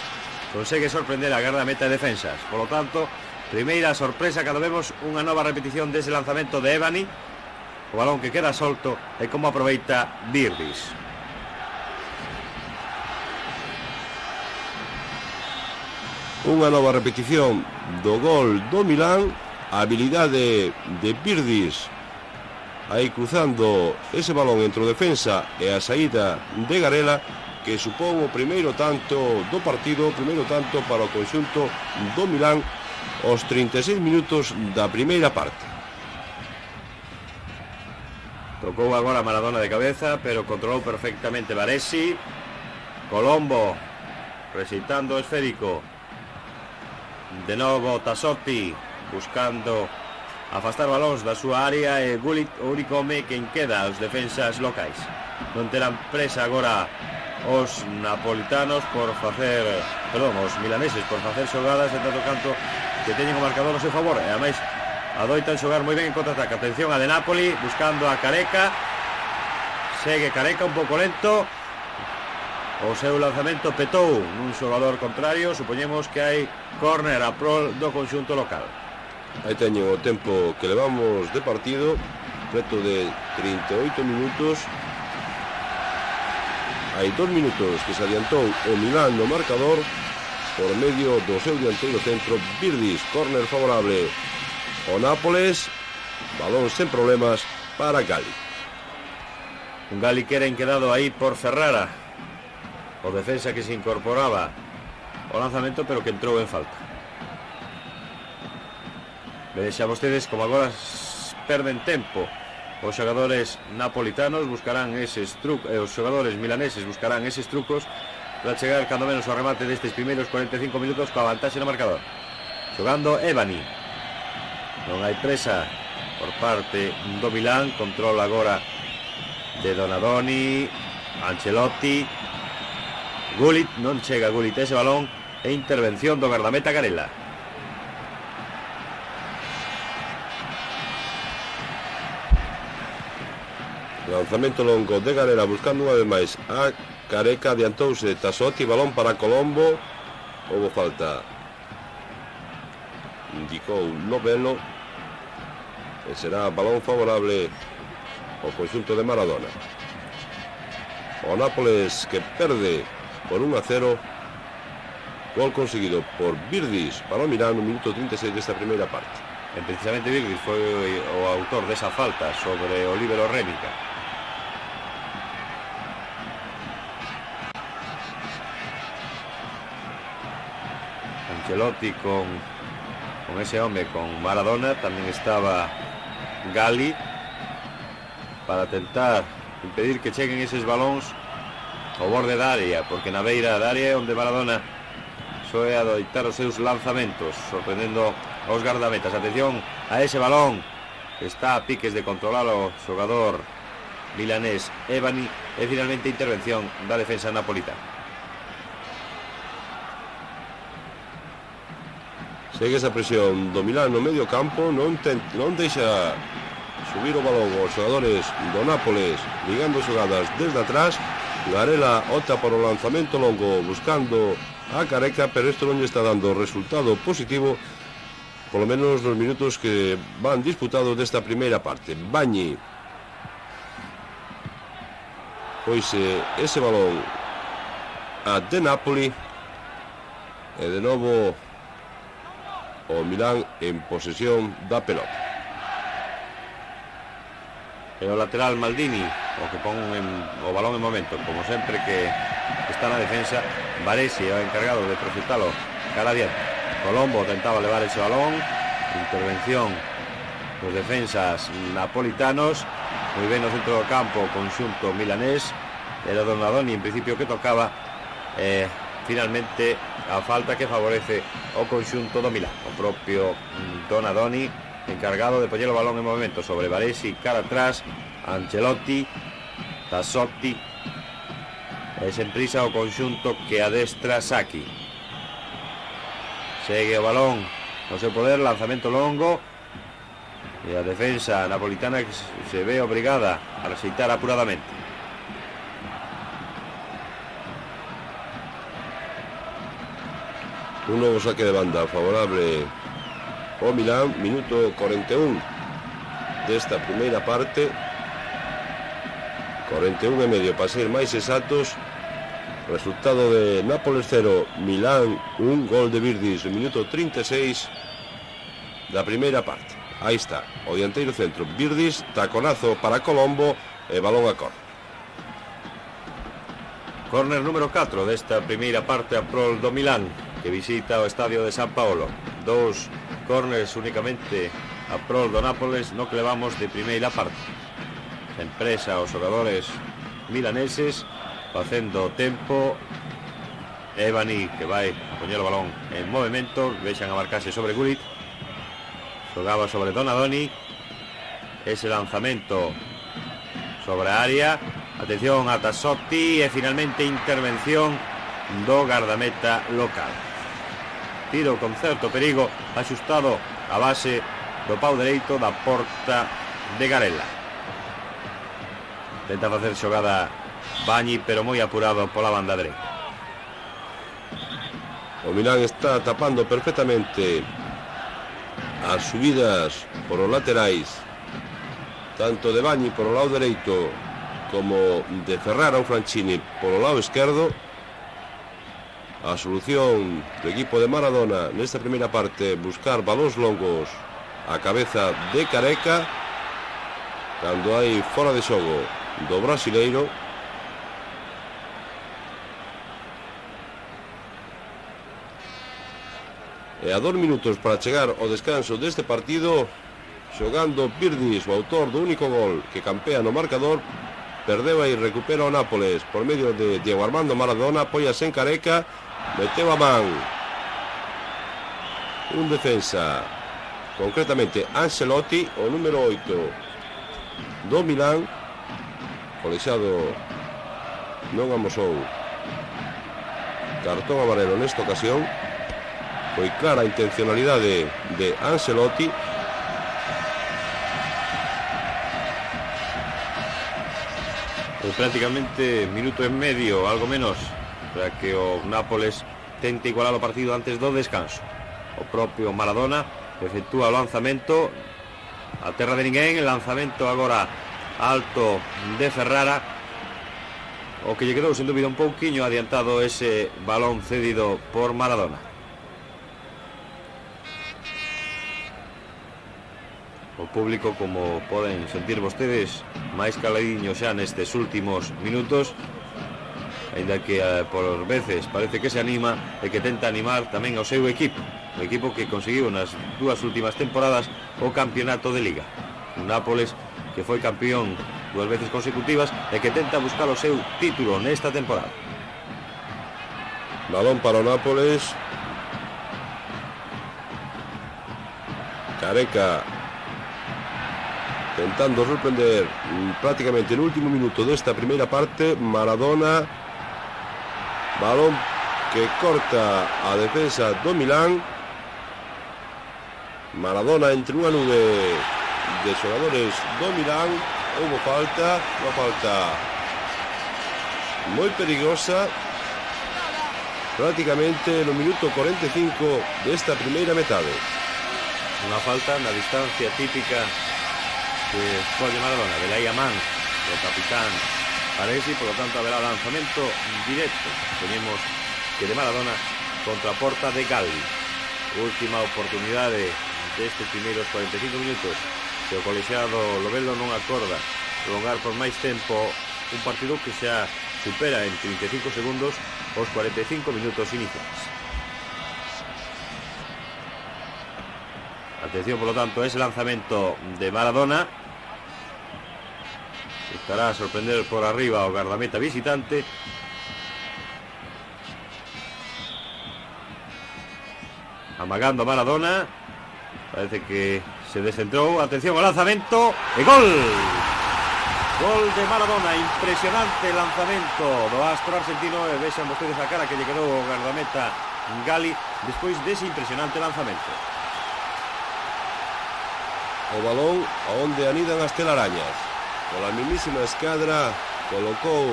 consegue sorprender a gardameta de defensas. Por lo tanto, primeira sorpresa cando vemos unha nova repetición dese lanzamento de Ebani. O balón que queda solto e como aproveita Virdis. Unha nova repetición do gol do Milán. A habilidade de Virdis aí cruzando ese balón entre o defensa e a saída de Garela, que supón o primeiro tanto do partido, o primeiro tanto para o conxunto do Milán aos 36 minutos da primeira parte. Tocou agora Maradona de cabeza, pero controlou perfectamente Baresi. Colombo rexeitando o esférico. De novo Tassotti buscando afastar balóns da súa área e Gullit o único home que queda aos defensas locais. Non terán presa agora os napolitanos por facer, os milaneses por facer xogadas en tanto canto que teñen o marcador a seu favor, e ademais adoitan xogar moi ben en contraataque. Atención a de Napoli buscando a Careca. Segue Careca un pouco lento. O seu lanzamento petou nun xogador contrario. Supoñemos que hai córner a prol do conxunto local. Aí teñen o tempo que levamos de partido, preto de 38 minutos. Hai 2 minutos que se adiantou o Milán no marcador por medio do seu dianteiro centro Virdis. Córner favorable ao Nápoles. Balón sen problemas para Gali. Un Gali que era enquedado aí por Ferrara, o defensa que se incorporaba ao lanzamento, pero que entrou en falta. Vexa vostedes como agora perden tempo. Os xogadores napolitanos buscarán eses trucos, os xogadores milaneses buscarán eses trucos para chegar cando menos ao remate destes primeiros 45 minutos coa vantaxe no marcador. Xogando Ebani. Non hai presa por parte do Milán. Control agora de Donadoni, Ancelotti. Gullit, non chega Gullit ese balón, e intervención do gardameta Garela. Lanzamento longo de Garela buscando unha vez máis a Careca. Adiantouse Tassotti, balón para Colombo. Houbo falta, indicou Novello, e será balón favorable ao conxunto de Maradona. o Nápoles que perde por 1-0. Gol conseguido por Virdis para o Milán no minuto 36 desta primeira parte. Precisamente Virdis foi o autor desa falta sobre o líbero Rénica. Ancelotti con ese home, con Maradona. Tamén estaba Gali para tentar impedir que cheguen eses balóns ao borde da área, porque na beira da área é onde Maradona soe adoitar os seus lanzamentos, sorprendendo aos gardametas. Atención a ese balón, está a piques de controlar o xogador milanés Ebani, e finalmente intervención da defensa napolitana. Segue esa presión do Milán no medio campo, non deixa subir o balón os xogadores do Nápoles, ligando xogadas desde atrás. Garela opta por o lanzamento longo buscando a Careca, pero isto non lle está dando resultado positivo, polo menos nos minutos que van disputados desta primeira parte. Bagni, pois ese balón a De Napoli, e de novo o Milán en posesión da pelota. E o lateral Maldini, o que pon o balón en momento, como sempre que está na defensa. Baresi é o encargado de proxectalo cara adiante. Colombo tentaba levar ese balón, intervención dos defensas napolitanos. Moi ben no centro do campo o conxunto milanés. Era Donadoni en principio que tocaba, finalmente a falta que favorece o conxunto do Milán. O propio Donadoni encargado de poñer o balón en movimento sobre Baresi cara atrás. Ancelotti, Tassotti, e sen prisa o conxunto que adestra Saki. Segue o balón no seu poder, lanzamento longo, e a defensa napolitana que se ve obrigada a rexeitar apuradamente. Un novo saque de banda favorable ao Milán, minuto 41 desta primeira parte, 41 e medio para ser máis exactos. Resultado de Nápoles 0, Milán 1, gol de Virdis no minuto 36 da primeira parte. Aí está, o dianteiro centro Virdis, taconazo para Colombo e balón a córner. Córner número 4 desta primeira parte a prol do Milán, que visita o estadio de San Paolo. Dous córners únicamente a prol do Nápoles no que levamos de primeira parte. Se empresa os xogadores milaneses facendo tempo. Ebani que vai a poñer o balón en movimento, vexan a marcarse sobre Gullit, xogaba sobre Donadoni, ese lanzamento sobre a área. Atención a Tassotti e finalmente intervención do gardameta local. Tiro con certo perigo, axustado a base do pau dereito da porta de Garela. Tenta facer xogada Bagni, pero moi apurado pola banda dereita. O Milán está tapando perfectamente as subidas por os laterais, tanto de Bagni por o lado dereito como de Ferrara ou Franchini por o lado esquerdo. A solución do equipo de Maradona nesta primeira parte, buscar balóns longos a cabeza de Careca cando hai fora de xogo do brasileiro. E a 2 minutos para chegar ao descanso deste partido, xogando Virdis, o autor do único gol que campea no marcador, perdeu e recupera o Nápoles por medio de Diego Armando Maradona. Apoiase en Careca, meteu a man un defensa, concretamente Ancelotti, o número 8 do Milán. Colexado non amosou cartón amarelo nesta ocasión. Foi clara a intencionalidade de Ancelotti. Prácticamente minuto e medio, algo menos, para que o Nápoles tente igualar o partido antes do descanso. O propio Maradona efectúa o lanzamento a terra de ninguén. El lanzamento agora alto de Ferrara, o que lle quedou sen dúbida un pouquiño adiantado ese balón cedido por Maradona. O público, como poden sentir vostedes, máis caladiño xa nestes últimos minutos, aínda que por veces parece que se anima e que tenta animar tamén ao seu equipo, o equipo que conseguiu nas dúas últimas temporadas o campeonato de Liga. Un Nápoles que foi campeón 2 veces consecutivas e que tenta buscar o seu título nesta temporada. Balón para o Nápoles. Careca tentando sorprender prácticamente el último minuto desta primeira parte. Maradona, balón que corta a defensa do Milán. Maradona entre unha nube de xogadores do Milán. Houbo falta, unha falta moi perigosa, prácticamente no minuto 45 desta primeira metade. Unha falta na distancia típica que escolle Maradona, velai a man do capitán Paresi, por lo tanto haberá lanzamento directo. Tenemos que de Maradona contra a porta de Galli. Última oportunidade destes primeiros 45 minutos. Se o colexiado Lovelo non acorda prolongar por máis tempo un partido que xa supera en 35 segundos os 45 minutos iniciais. Atención, por lo tanto, ese lanzamento de Maradona. Estará a sorprender por arriba o guardameta visitante. Amagando a Maradona. Parece que se descentrou. Atención ao lanzamento. E gol! Gol de Maradona. Impresionante lanzamento do astro argentino. E vexan vostedes a cara que lle quedou o guardameta Galli despois dese impresionante lanzamento. O balón onde anidan as telarañas. Pola mismísima escadra colocou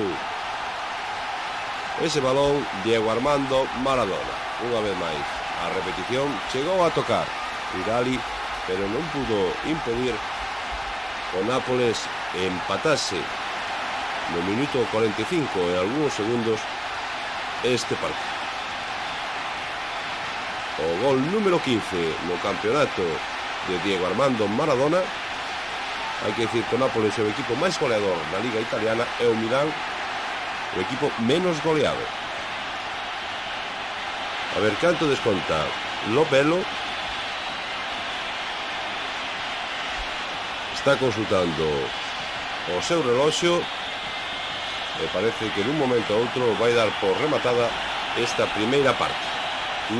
ese balón Diego Armando Maradona. Unha vez máis, a repetición chegou a tocar Galli, pero non pudo impedir o Nápoles empatase no minuto 45 e algúns segundos este partido. O gol número 15 no campeonato de Diego Armando Maradona. Hai que dicir que o Nápoles é o equipo máis goleador da Liga Italiana e o Milán o equipo menos goleado. A ver canto desconta Lovelo. Está consultando o seu reloxo e parece que dun momento a outro vai dar por rematada esta primeira parte.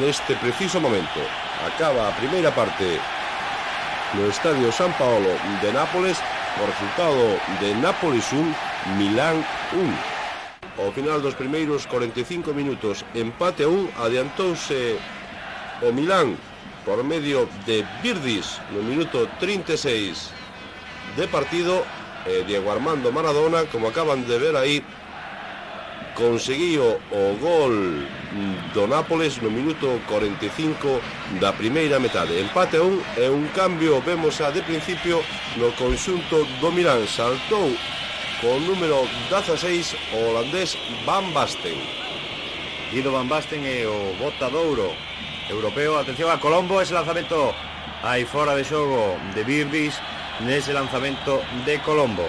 Neste preciso momento acaba a primeira parte no Estadio San Paolo de Nápoles, o resultado de Nápoles 1, Milán 1. Ao final dos primeiros 45 minutos, empate a 1, adiantouse o Milán por medio de Virdis no minuto 36 de partido. Diego Armando Maradona, como acaban de ver aí, conseguiu o gol do Nápoles no minuto 45 da primeira metade. Empate a 1 e un cambio vemos a de principio no conxunto do Milán. Saltou con número 16 o holandés Van Basten. Guido Van Basten é o botadouro europeo. Atención a Colombo, ese lanzamento aí fora de xogo de Virdis, nese lanzamento de Colombo.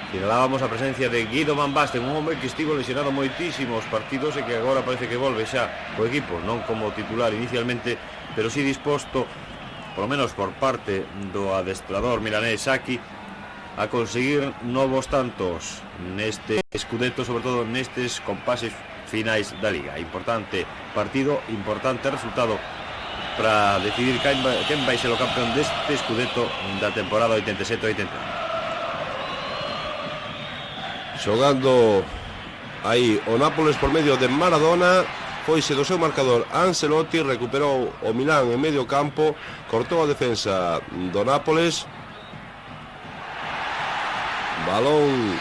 Sinalábamos a presencia de Guido Van Basten, un hombre que estivo lesionado moitísimos partidos e que agora parece que volve xa o equipo, non como titular inicialmente, pero sí disposto, por lo menos por parte do adestrador milanés Sacchi, a conseguir novos tantos neste Scudetto, sobre todo nestes compases finais da Liga. Importante partido, importante resultado para decidir quen vai ser o campeón deste Scudetto da temporada 87-88. Xogando aí o Nápoles por medio de Maradona, foise do seu marcador Ancelotti, recuperou o Milán en medio campo, cortou a defensa do Nápoles. Balón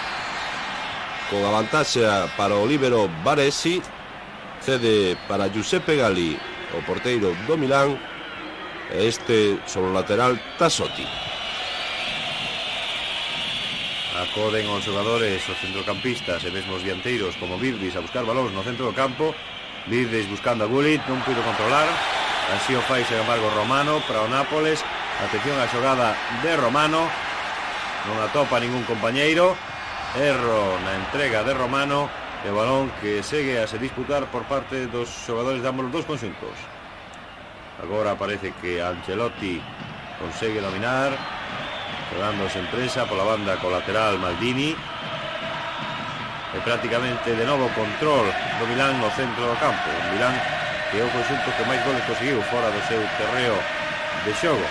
con a vantaxe para o líbero Baresi, cede para Giuseppe Galli, o porteiro do Milán, e este sobre o lateral Tassotti. Acoden os xogadores, os centrocampistas e mesmo os dianteiros como Virdis a buscar balóns no centro do campo. Virdis buscando a Gullit, non puido controlar. Así o fai, sen embargo, Romano para o Nápoles. Atención á xogada de Romano. Non atopa ningún compañeiro. Erro na entrega de Romano. E o balón que segue a se disputar por parte dos xogadores de ambos os dos conxuntos. Agora parece que Ancelotti consegue dominar, xogándose en prensa pola banda colateral Maldini. E prácticamente de novo control do Milán no centro do campo. Un Milán que é o conxunto que máis goles conseguiu fora do seu terreo de xogo.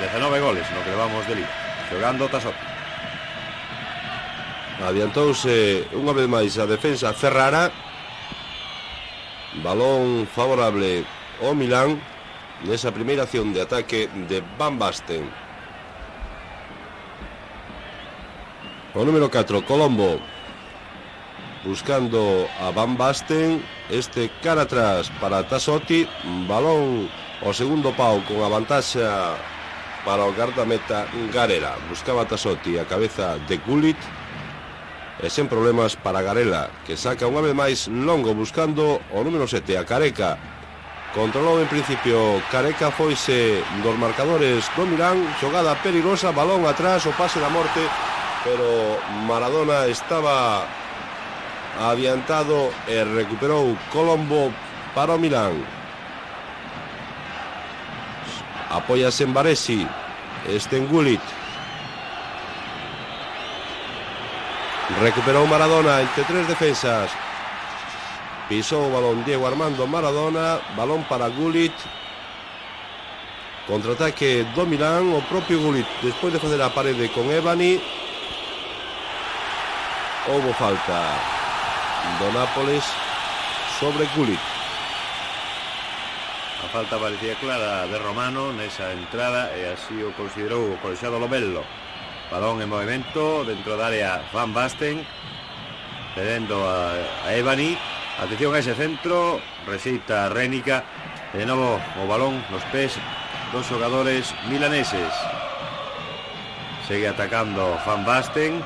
19 goles no que levamos de liga, xogando Tassotti. Adiantouse unha vez máis a defensa Ferrara. Balón favorable ao Milán nesa primeira acción de ataque de Van Basten. O número 4, Colombo, buscando a Van Basten. Este cara atrás para Tassotti. Balón ao segundo pau con a vantaxa para o guardameta Garela. Buscaba Tassotti a cabeza de Gullit e sen problemas para Garela, que saca unha vez máis longo buscando o número 7, a Careca. Controlou en principio Careca, foise dos marcadores do Milán. Xogada perigosa, balón atrás, o pase da morte, pero Maradona estaba adiantado e recuperou Colombo para o Milán. Apóyase en Baresi, este en Gullit. Recuperou Maradona entre tres defensas. Pisou o balón Diego Armando Maradona. Balón para Gullit. Contraataque do Milán. O propio Gullit, despois de facer a parede con Ebani. Houbo falta do Nápoles sobre Gullit. A falta parecía clara de Romano nesa entrada e así o considerou o colexiado Lobello. Balón en movimento dentro da área Van Basten, cedendo a Ebani. Atención a ese centro, rexeita Rénica. De novo o balón nos pés dos xogadores milaneses. Segue atacando Van Basten.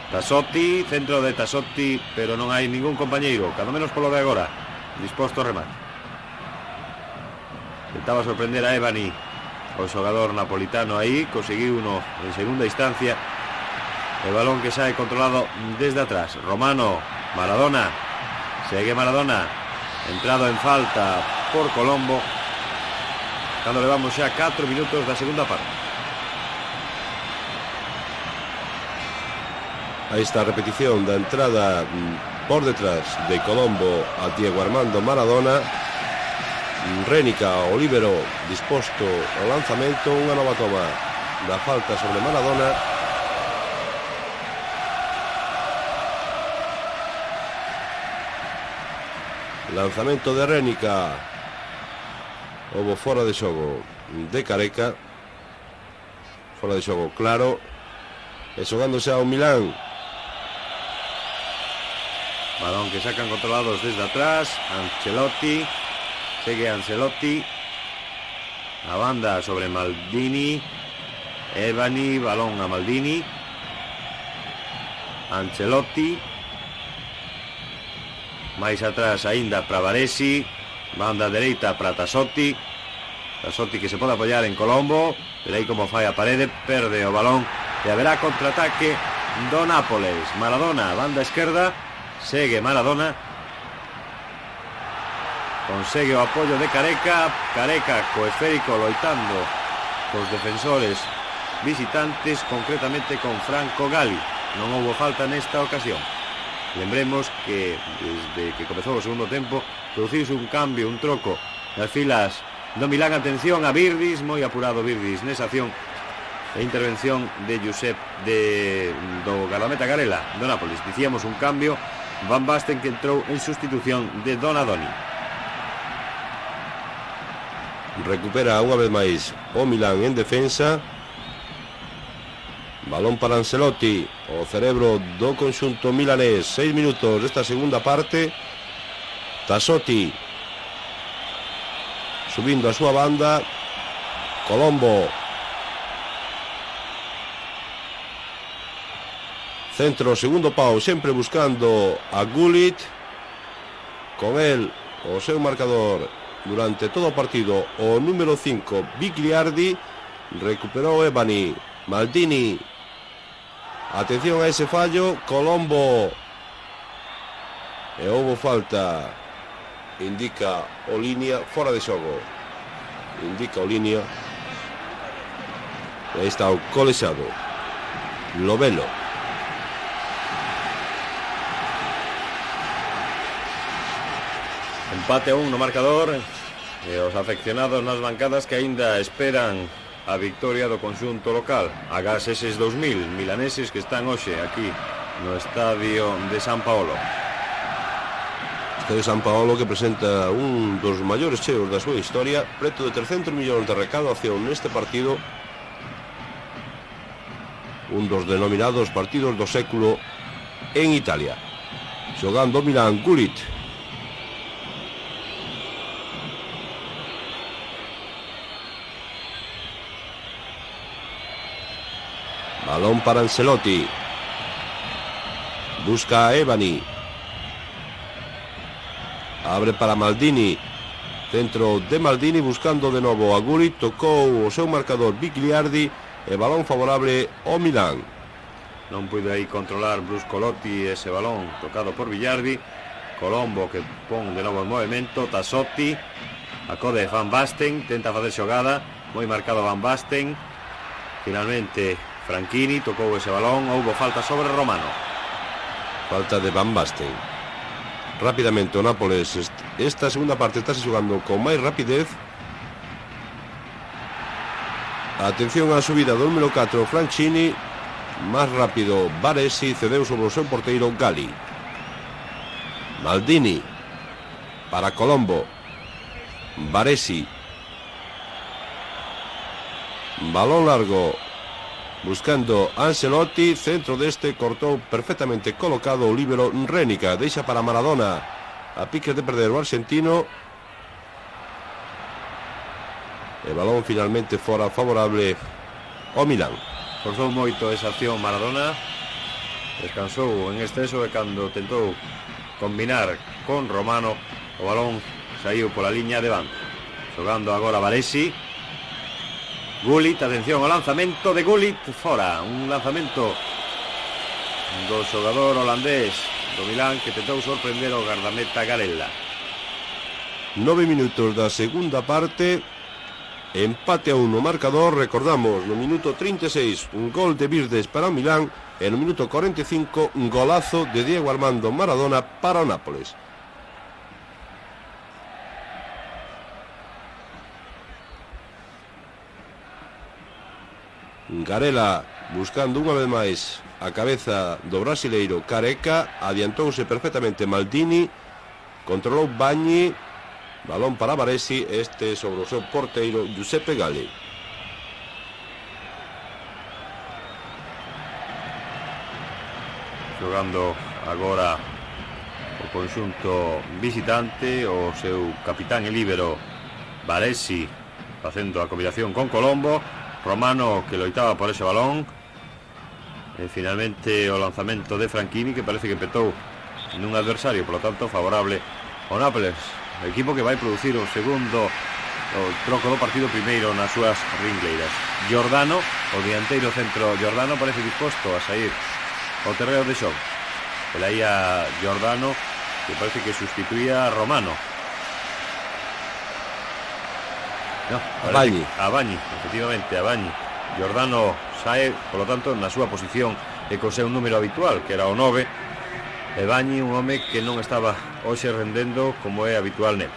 Tassotti, centro de Tassotti, pero non hai ningún compañeiro, cando menos polo de agora, disposto ao remate. Intentaba sorprender a Ebani, o xogador napolitano aí, conseguiu uno en segunda instancia. El balón que sae controlado desde atrás. Romano, Maradona, segue Maradona, entrado en falta por Colombo, cando levamos xa 4 minutos da segunda parte. Aí está a repetición da entrada por detrás de Colombo a Diego Armando Maradona. Rénica, o líbero, disposto ao lanzamento. Unha nova toma da falta sobre Maradona. Lanzamento de Rénica. Houbo fora de xogo de Careca. Fora de xogo claro. E xogándose ao Milán. Balón que sacan controlados desde atrás. Ancelotti. Segue Ancelotti. A banda sobre Maldini. Ebani, balón a Maldini. Ancelotti. Mais atrás aínda para Baresi. Banda dereita para Tassotti. Tassotti que se pode apoiar en Colombo. Pero aí como fai a parede, perde o balón. E haberá contraataque do Nápoles. Maradona, banda esquerda. Segue Maradona. Consegue o apoio de Careca. Careca co esférico loitando cos defensores visitantes, concretamente con Franco Gali. Non houbo falta nesta ocasión. Lembremos que desde que comezou o segundo tempo produciuse un cambio, un troco nas filas do Milán. Atención a Virdis, moi apurado Virdis nesa acción. E intervención de Josep do guardameta Garela do Nápoles. Dicíamos un cambio. Van Basten que entrou en sustitución de Donadoni. Recupera unha vez máis o Milán en defensa. Balón para Ancelotti, o cerebro do conxunto milanés. 6 minutos desta segunda parte. Tassotti subindo a súa banda. Colombo Centro, segundo pau, sempre buscando a Gullit. Con el, o seu marcador durante todo o partido, o número 5, Bigliardi. Recuperou Ebani. Maldini. Atención a ese fallo. Colombo. E houve falta. Indica o línea fora de xogo. Indica o línea. E aí está o colexado Lovelo. Empate a 1 no marcador. E os afeccionados nas bancadas que aínda esperan a victoria do conxunto local. Agás eses 2000 milaneses que están hoxe aquí no estadio de San Paolo. Estadio San Paolo, que presenta un dos maiores cheos da súa historia, preto de 300 millóns de recaudación neste partido, un dos denominados partidos do século en Italia. Xogando Milan, Gullit. Balón para Ancelotti. Busca a Ebani. Abre para Maldini. Centro de Maldini buscando de novo a Gullit. Tocou o seu marcador Bigliardi. E balón favorable ao Milan. Non puido aí controlar Bruscolotti ese balón tocado por Bigliardi. Colombo que pon de novo en movimento. Tassotti. Acode Van Basten. Tenta facer xogada. Moi marcado Van Basten. Finalmente Franchini tocou ese balón. Houbo falta sobre Romano. Falta de Van Basten. Rápidamente o Nápoles, esta segunda parte está xogando con máis rapidez. Atención á subida do número 4 Franchini. Máis rápido Baresi, cedeu sobre o seu porteiro Gali. Maldini para Colombo. Baresi. Balón largo buscando Ancelotti. Centro deste, cortou perfectamente colocado o líbero Rénica. Deixa para Maradona. A piques de perder o argentino. E balón finalmente fora favorable ao Milan. Forzou moito esa acción Maradona. Descansou en exceso e cando tentou combinar con Romano, o balón saiu pola liña de banda. Xogando agora Baresi. Gullit, atención ao lanzamento de Gullit, fora, un lanzamento do xogador holandés do Milán que tentou sorprender o gardameta Garella. 9 minutos da segunda parte, empate a 1 no marcador. Recordamos, no minuto 36 un gol de Virdes para o Milán e no minuto 45 un golazo de Diego Armando Maradona para o Nápoles. Garella buscando unha vez máis a cabeza do brasileiro Careca. Adiantouse perfectamente Maldini. Controlou Bagni. Balón para Baresi. Este sobre o seu porteiro Giuseppe Gali. Xogando agora o conxunto visitante, o seu capitán e líbero Baresi facendo a combinación con Colombo. Romano que loitaba por ese balón. E finalmente o lanzamento de Franchini, que parece que petou nun adversario, por lo tanto favorable ao Nápoles, o equipo que vai producir o segundo o troco do partido primeiro nas súas ringleiras. Giordano, o dianteiro centro Giordano, parece disposto a sair ao terreo de xogo. Aí a Giordano, que parece que sustituía a Romano. No, a Bagni. A Bagni, efectivamente, a Bagni. Giordano sae, por lo tanto, na súa posición e co seu número habitual, que era o 9. E Bagni, un home que non estaba hoxe rendendo como é habitual nel.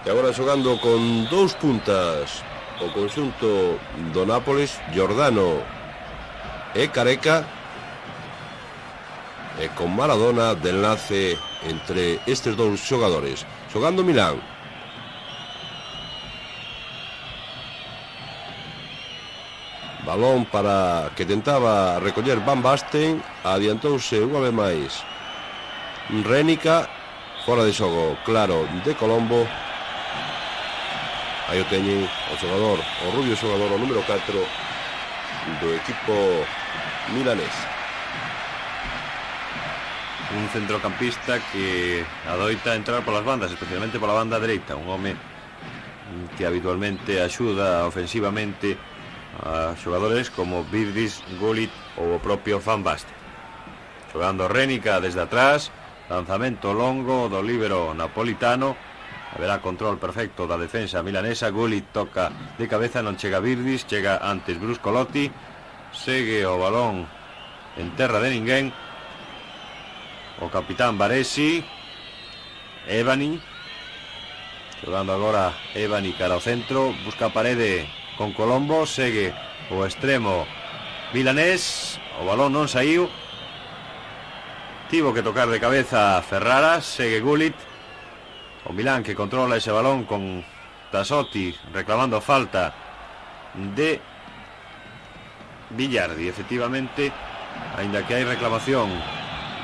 E agora xogando con dous puntas o conxunto do Nápoles, Giordano e Careca, e con Maradona de enlace entre estes dous xogadores. Xogando Milán. Balón para que tentaba recoller Van Basten. Adiantouse unha vez máis Rénica. Fora de xogo, claro, de Colombo. Aí o teñen o xogador, o rubio xogador, o número 4 do equipo milanés. Un centrocampista que adoita entrar polas bandas, especialmente pola banda dereita. Un home que habitualmente axuda ofensivamente a xogadores como Virdis, Gullit ou o propio Van Basten. Xogando Rénica desde atrás, lanzamento longo do líbero napolitano. Haberá control perfecto da defensa milanesa. Gullit toca de cabeza, non chega Virdis, chega antes Bruscolotti. Segue o balón en terra de ninguén o capitán Baresi. Evani xogando agora, Evani cara ao centro, busca a parede con Colombo, segue o extremo milanés, o balón non saiu, tivo que tocar de cabeza Ferrara. Segue Gullit, o Milán que controla ese balón con Tassotti reclamando falta de Billardi. Efectivamente, aínda que hai reclamación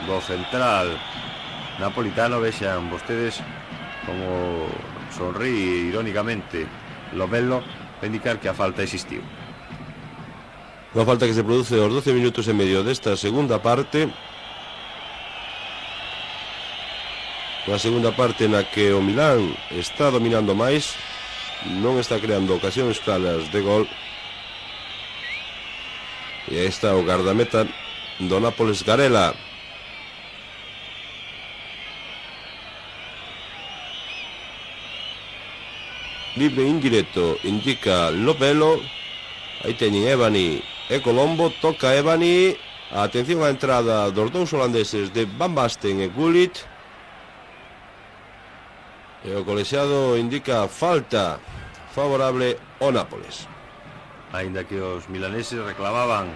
do central napolitano, vexan vostedes como sonríe irónicamente Lobello para indicar que a falta existiu. Unha falta que se produce aos 12 minutos e medio desta segunda parte. Unha segunda parte na que o Milán está dominando máis, non está creando ocasións claras de gol. E aí está o gardameta do Nápoles, Garela. Libre indirecto indica Lobello. Aí teñen Evani e Colombo. Toca Evani. Atención á entrada dos dous holandeses de Van Basten e Gullit. E o colexiado indica falta favorable ao Nápoles. Aínda que os milaneses reclamaban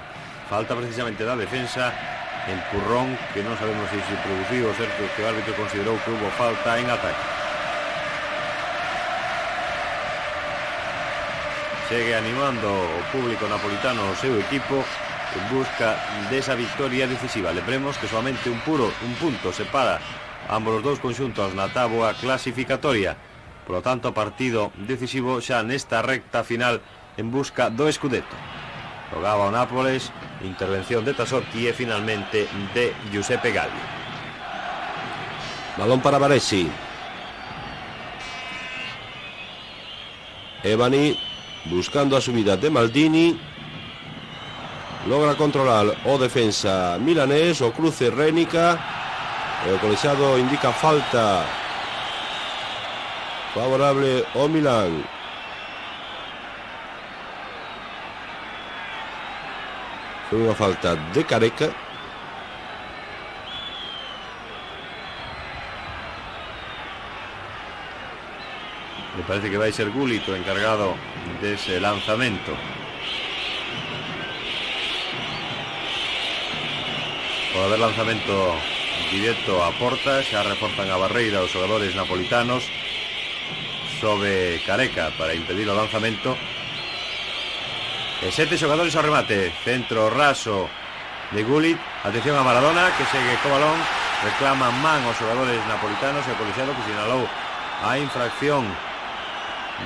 falta precisamente da defensa, empurrón que non sabemos se produciu, o certo que o árbitro considerou que hubo falta en ataque. Segue animando o público napolitano o seu equipo en busca desa victoria decisiva. Lembremos que solamente un punto separa ambos os dous conxuntos na táboa clasificatoria. Por lo tanto, partido decisivo xa nesta recta final en busca do Scudetto. Jogaba o Nápoles, intervención de Tassotti e finalmente de Giuseppe Galli. Balón para Baresi. Evani buscando a subida de Maldini. Logra controlar o defensa milanés, o cruce Rénica. E o colexiado indica falta favorable ao Milán. Foi unha falta de Careca. Me parece que vai ser Gullit o encargado dese lanzamento. Pode haber lanzamento directo a porta, xa reforzan a barreira os xogadores napolitanos. Sobe Careca para impedir o lanzamento. E 7 xogadores ao remate. Centro raso de Gullit. Atención a Maradona, que segue co balón. Reclaman man os xogadores napolitanos e o colexiado que sinalou a infracción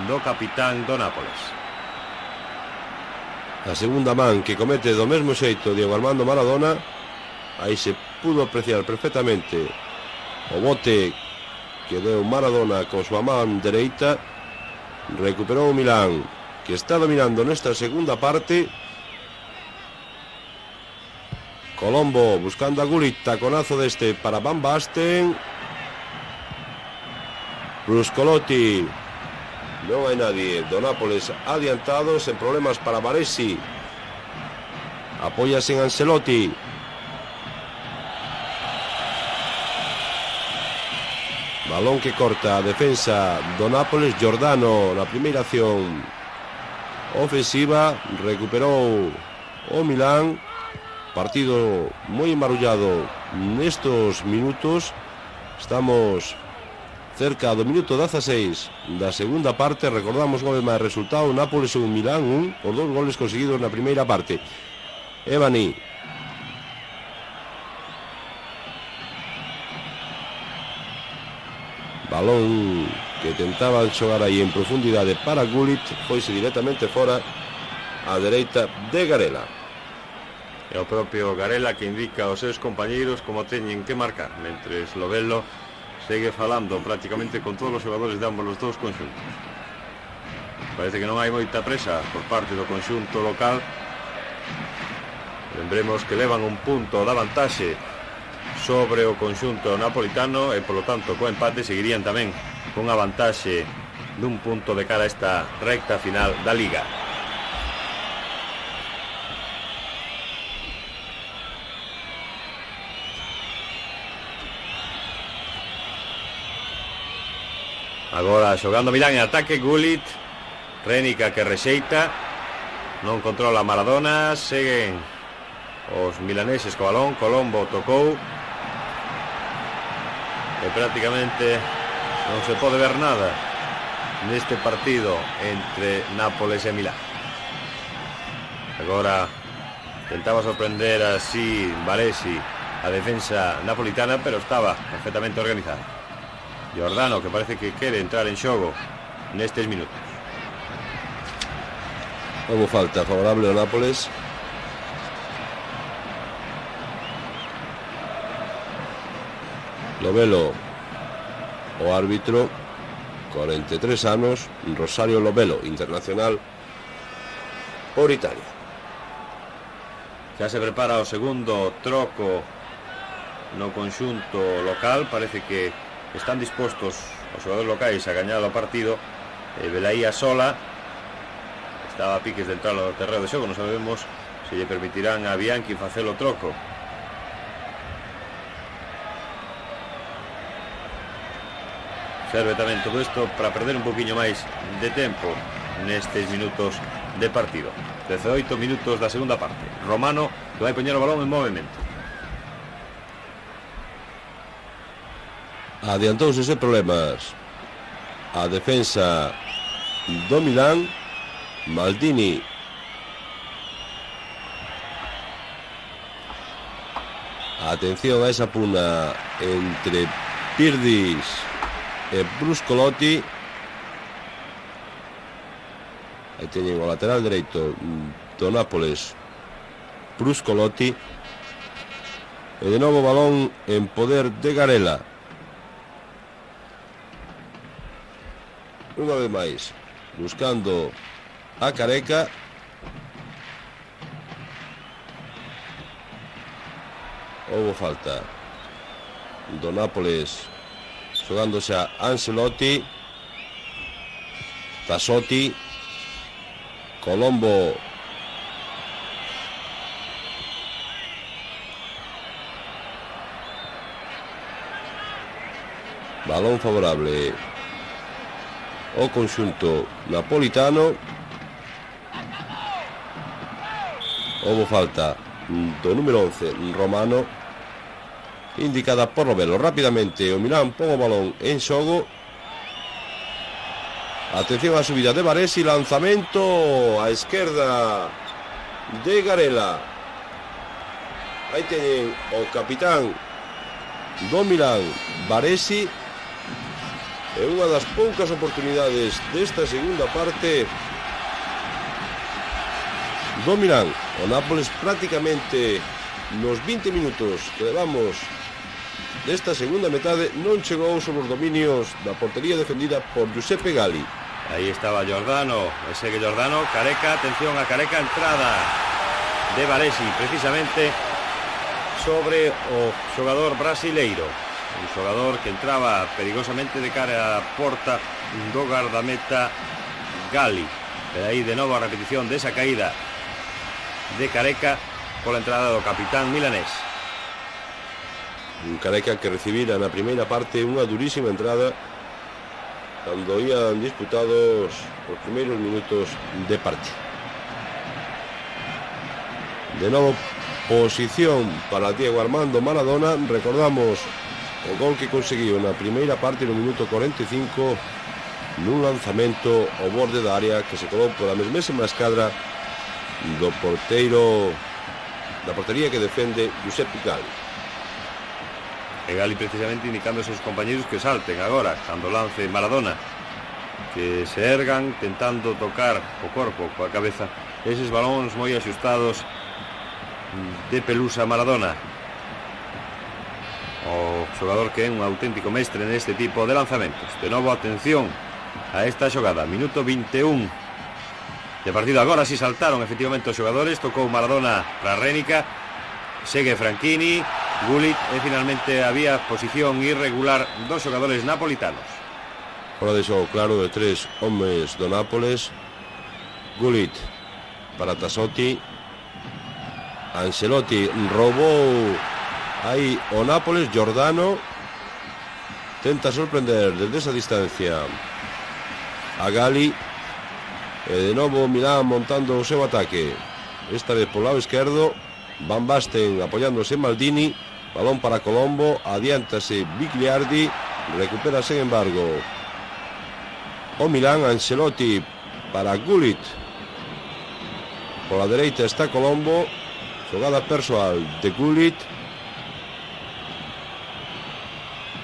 do capitán do Nápoles. A segunda man que comete do mesmo xeito Diego Armando Maradona. Aí se pudo apreciar perfectamente o bote que deu Maradona con súa man dereita. Recuperou o Milán, que está dominando nesta segunda parte. Colombo buscando a Gullit, taconazo deste para Van Basten. Bruscolotti. Non hai nadie do Nápoles adiantado, sen problemas para Baresi. Apóyase en Ancelotti. Balón que corta a defensa do Nápoles. Giordano na primeira acción ofensiva. Recuperou o Milán. Partido moi embarullado nestos minutos. Estamos cerca do minuto 16 da segunda parte. Recordamos unha vez máis resultado: Nápoles 1, Milán 1, os dous goles conseguidos na primeira parte. Evani. Balón que tentaban xogar aí en profundidade para Gullit, foise directamente fora á dereita de Garela. E o propio Garela que indica aos seus compañeiros como teñen que marcar, mentres Lovelo segue falando prácticamente con todos os xogadores de ambos os dous conxuntos. Parece que non hai moita presa por parte do conxunto local. Lembremos que levan un punto da vantaxe sobre o conxunto napolitano e polo tanto co empate seguirían tamén con a vantaxe dun punto de cara a esta recta final da Liga. Agora xogando Milán en ataque, Gullit, Rénica que rexeita, non controla Maradona, seguen os milaneses co balón, Colombo tocou e prácticamente non se pode ver nada neste partido entre Nápoles e Milán. Agora tentaba sorprender así Baresi a defensa napolitana, pero estaba perfectamente organizada. Giordano que parece que quere entrar en xogo nestes minutos. Houve falta favorable ao Nápoles. Lovelo, o árbitro, 43 anos, Rosario Lovelo, internacional por Italia. Xa se prepara o segundo troco no conxunto local. Parece que están dispostos os xogadores locais a gañar o partido. Velaía sola estaba a piques de entrar ao terreo de xogo. Non sabemos se lle permitirán a Bianchi facer o troco. Serve tamén todo isto para perder un poquinho máis de tempo nestes minutos de partido. 18 minutos da segunda parte. Romano que vai poñer o balón en movimento. Adiantouse sen problemas a defensa do Milán. Maldini atención a esa puna entre Pirdis e Bruscolotti. Aí teñen o lateral dereito do Nápoles, Bruscolotti, e de novo balón en poder de Garela. Unha vez máis buscando a Careca. Houve falta do Nápoles xogándose a Ancelotti, Tassotti, Colombo balón favorable ao conxunto napolitano. Houve falta do número 11 Romano indicada por Lovelo. Rápidamente o Milán pon o balón en xogo. Atención á subida de Baresi, lanzamento á esquerda de Garela. Aí teñen o capitán do Milán, Baresi, e unha das poucas oportunidades desta segunda parte do Milán. O Nápoles prácticamente nos 20 minutos que levamos desta segunda metade non chegou sobre os dominios da portería defendida por Giuseppe Galli. Aí estaba Giordano, segue Giordano, Careca, atención a Careca, entrada de Baresi precisamente sobre o xogador brasileiro, un xogador que entraba perigosamente de cara a porta do gardameta Galli. Pero aí de novo a repetición desa caída de Careca pola entrada do capitán milanés. Un Careca que recibira na primeira parte unha durísima entrada cando ian disputados os primeiros minutos de partido. De novo posición para Diego Armando Maradona. Recordamos o gol que conseguiu na primeira parte no minuto 45 nun lanzamento ao borde da área que se colou pola mesmísima escadra do porteiro da portería que defende Giuseppe Galli. E Galli precisamente indicando a seus compañeros que salten agora cando lance Maradona, que se ergan tentando tocar o corpo coa cabeza eses balóns moi axustados de pelusa Maradona, o xogador que é un auténtico mestre neste tipo de lanzamentos. De novo, atención a esta xogada, minuto 21 de partido. Agora si saltaron efectivamente os xogadores, tocou Maradona para Rénica, segue Franchini, Gullit, e finalmente había posición irregular dos xogadores napolitanos. Fora de xogo claro de tres homes do Nápoles. Gullit para Tassotti. Ancelotti roubou aí o Nápoles. Giordano tenta sorprender desde esa distancia a Gali, e de novo Milán montando o seu ataque, esta vez por lado esquerdo. Van Basten apoiándose en Maldini, balón para Colombo, adiántase Bigliardi, recupera sen embargo o Milán. Ancelotti para Gullit, por la dereita está Colombo, xogada persoal de Gullit,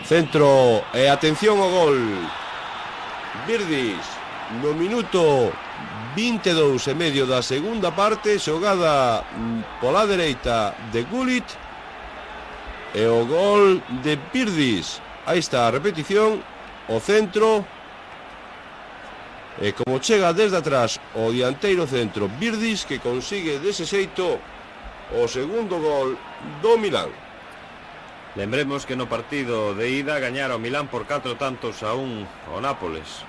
centro e atención ao gol. Virdis no minuto 22 e medio da segunda parte, xogada pola dereita de Gullit e o gol de Virdis. Aí está a repetición, o centro, e como chega desde atrás o dianteiro centro Virdis, que consigue dese xeito o segundo gol do Milán. Lembremos que no partido de ida gañara o Milán por 4-1 ao Nápoles,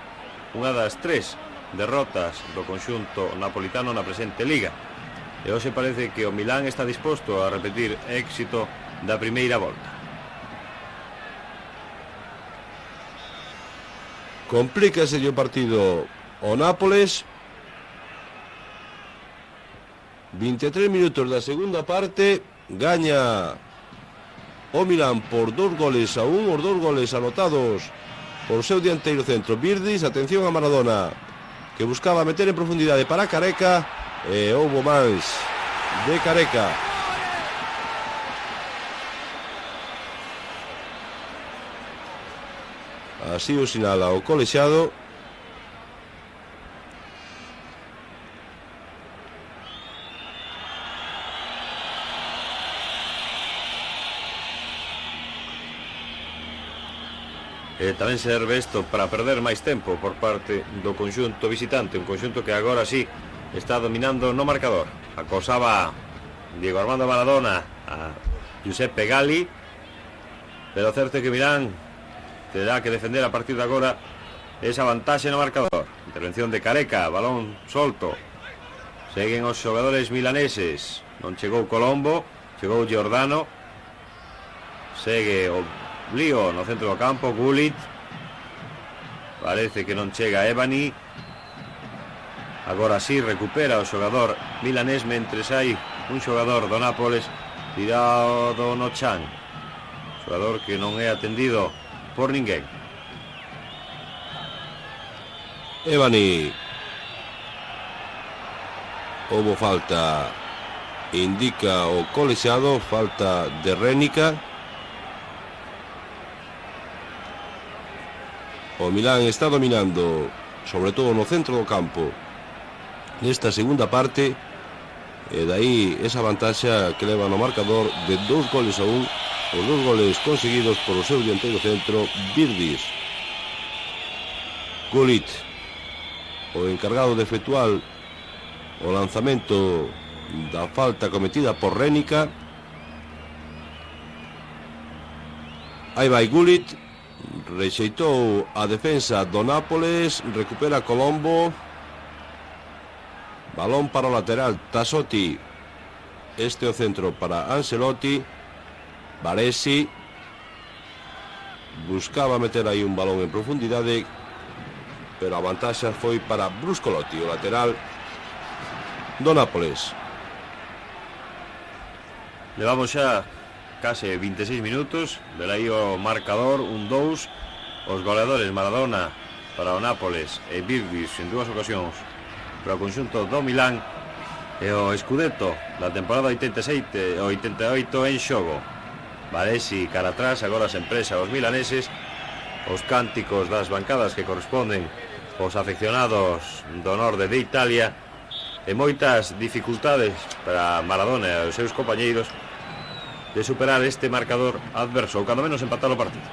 unha das tres derrotas do conxunto napolitano na presente liga, e hoxe parece que o Milán está disposto a repetir éxito da primeira volta. Complícase o partido o Nápoles. 23 minutos da segunda parte, gaña o Milán por 2-1, os 2 goles anotados por seu dianteiro centro Virdis. Atención a Maradona, que buscaba meter en profundidade para Careca, e houbo máis de Careca. Así o sinala o colexiado. Tamén serve isto para perder máis tempo por parte do conxunto visitante, un conxunto que agora sí está dominando no marcador. Acosaba Diego Armando Maradona a Giuseppe Gali, pero certo é que Milán terá que defender a partir de agora esa vantaxe no marcador. Intervención de Careca, balón solto, seguen os xogadores milaneses, non chegou Colombo, chegou Giordano, segue o lío no centro do campo. Gullit, parece que non chega Ebani. Agora sí recupera o xogador milanés, mentres hai un xogador do Nápoles tirado no chan, xogador que non é atendido por ninguén. Ebani, houbo falta, indica o colexiado, falta de Rénica. O Milán está dominando, sobre todo no centro do campo, nesta segunda parte, e dai esa vantaxe que leva no marcador de 2-1, os 2 goles conseguidos por o seu dianteiro centro Virdis. Gullit, o encargado de efectuar o lanzamento da falta cometida por Rénica. Aí vai Gullit, rexeitou a defensa do Nápoles, recupera Colombo, balón para o lateral Tassotti, este o centro para Ancelotti. Baresi buscaba meter aí un balón en profundidade, pero a vantaxe foi para Bruscolotti, o lateral do Nápoles. Levamos xa case 26 minutos, velaí o marcador, 1-2, os goleadores Maradona para o Nápoles e Virdis en 2 ocasións para o conxunto do Milán, e o Scudetto da temporada 87 e 88 en xogo. Baresi cara atrás, agora se empresa os milaneses, os cánticos das bancadas que corresponden aos afeccionados do norte de Italia, e moitas dificultades para Maradona e os seus compañeiros de superar este marcador adverso, ou cando menos empatar o partido.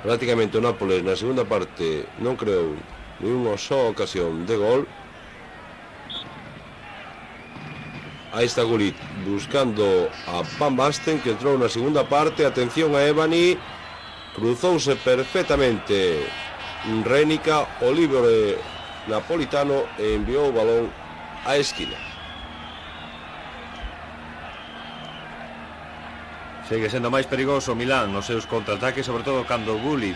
Prácticamente o Nápoles na segunda parte non creou ni unha só ocasión de gol. Aí está Gullit buscando a Van Basten, que entrou na segunda parte. Atención a Ebani, cruzouse perfectamente Rénica, o libre napolitano, e enviou o balón á esquina. Segue sendo máis perigoso Milán nos seus contraataques, sobre todo cando Gullit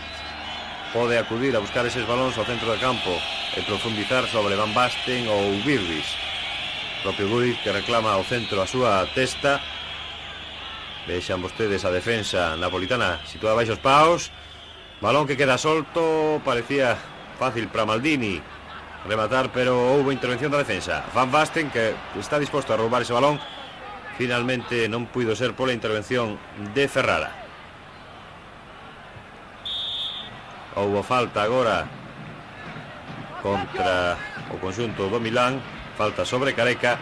pode acudir a buscar eses balóns ao centro do campo e profundizar sobre Van Basten ou Birbis. O propio Gullit que reclama ao centro a súa testa. Vexan vostedes a defensa napolitana situada baixo os paus. Balón que queda solto, parecía fácil para Maldini rematar, pero houve intervención da defensa. Van Basten, que está disposto a roubar ese balón, finalmente non puido ser pola intervención de Ferrara. Houbo falta agora contra o conxunto do Milán, falta sobre Careca,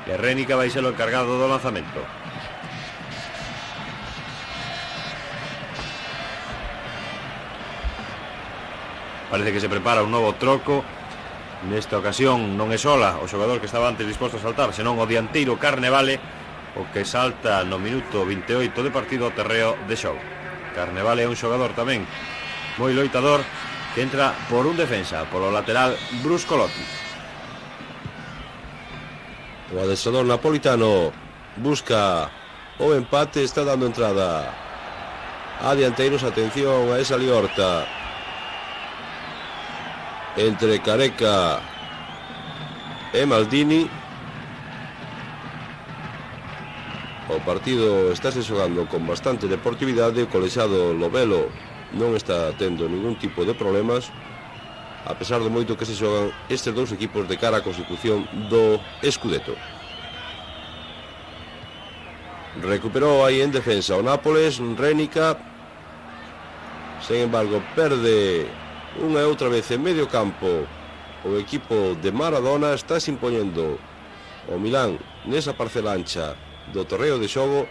e Rénica vai ser o encargado do lanzamento. Parece que se prepara un novo troco. Nesta ocasión non é sola o xogador que estaba antes disposto a saltar, senón o dianteiro Carnevale, o que salta no minuto 28 de partido ao terreo de xogo. Carnevale é un xogador tamén moi loitador, que entra por un defensa, polo lateral Bruscolotti. O adestrador napolitano busca o empate, está dando entrada a dianteiros. Atención a esa liorta entre Careca e Maldini. O partido estáse xogando con bastante deportividade. O colexado Lovelo non está tendo ningún tipo de problemas, a pesar do moito que se xogan estes dous equipos de cara á consecución do Scudetto. Recuperou aí en defensa o Nápoles, Rénica. Sen embargo, perde unha e outra vez en medio campo o equipo de Maradona. Está se impoñendo o Milán nesa parcela ancha do terreo de xogo,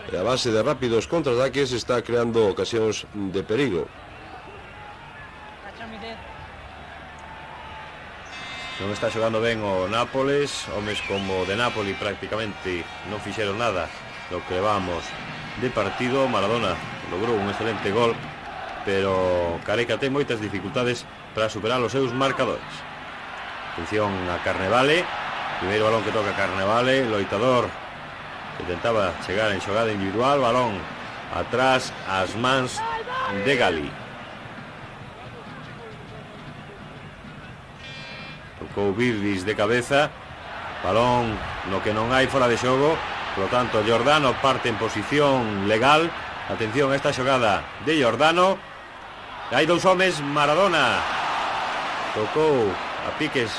e a base de rápidos contraataques está creando ocasións de perigo. Non está xogando ben o Nápoles. Homes como de Napoli prácticamente non fixeron nada no que vamos de partido. Maradona logrou un excelente gol, pero Careca ten moitas dificultades para superar os seus marcadores. Atención a Carnevale, primeiro balón que toca Carnevale, loitador que tentaba chegar en xogada individual, balón atrás ás mans de Gali. Tocou Birbis de cabeza, balón no que non hai fora de xogo, por lo tanto Giordano parte en posición legal. Atención a esta xogada de Giordano. Hai dous homes, Maradona tocou a piques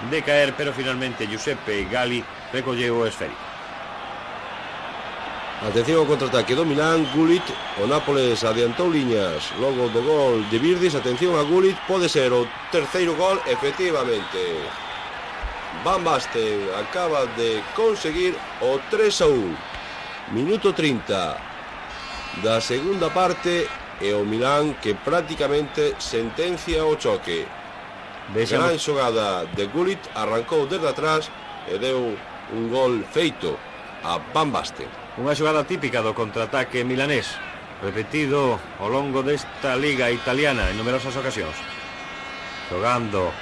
de caer, pero finalmente Giuseppe Gali recolleu o esférico. Atención ao contraataque do Milán. Gullit, o Nápoles adiantou liñas logo do gol de Birbis. Atención a Gullit, pode ser o terceiro gol, efectivamente. Van Basten acaba de conseguir o 3-1. Minuto 30 da segunda parte, e o Milán que prácticamente sentencia o choque. Gran xogada de Gullit, arrancou desde atrás e deu un gol feito a Van Basten. Unha xogada típica do contraataque milanés, repetido ao longo desta liga italiana en numerosas ocasións. Xogando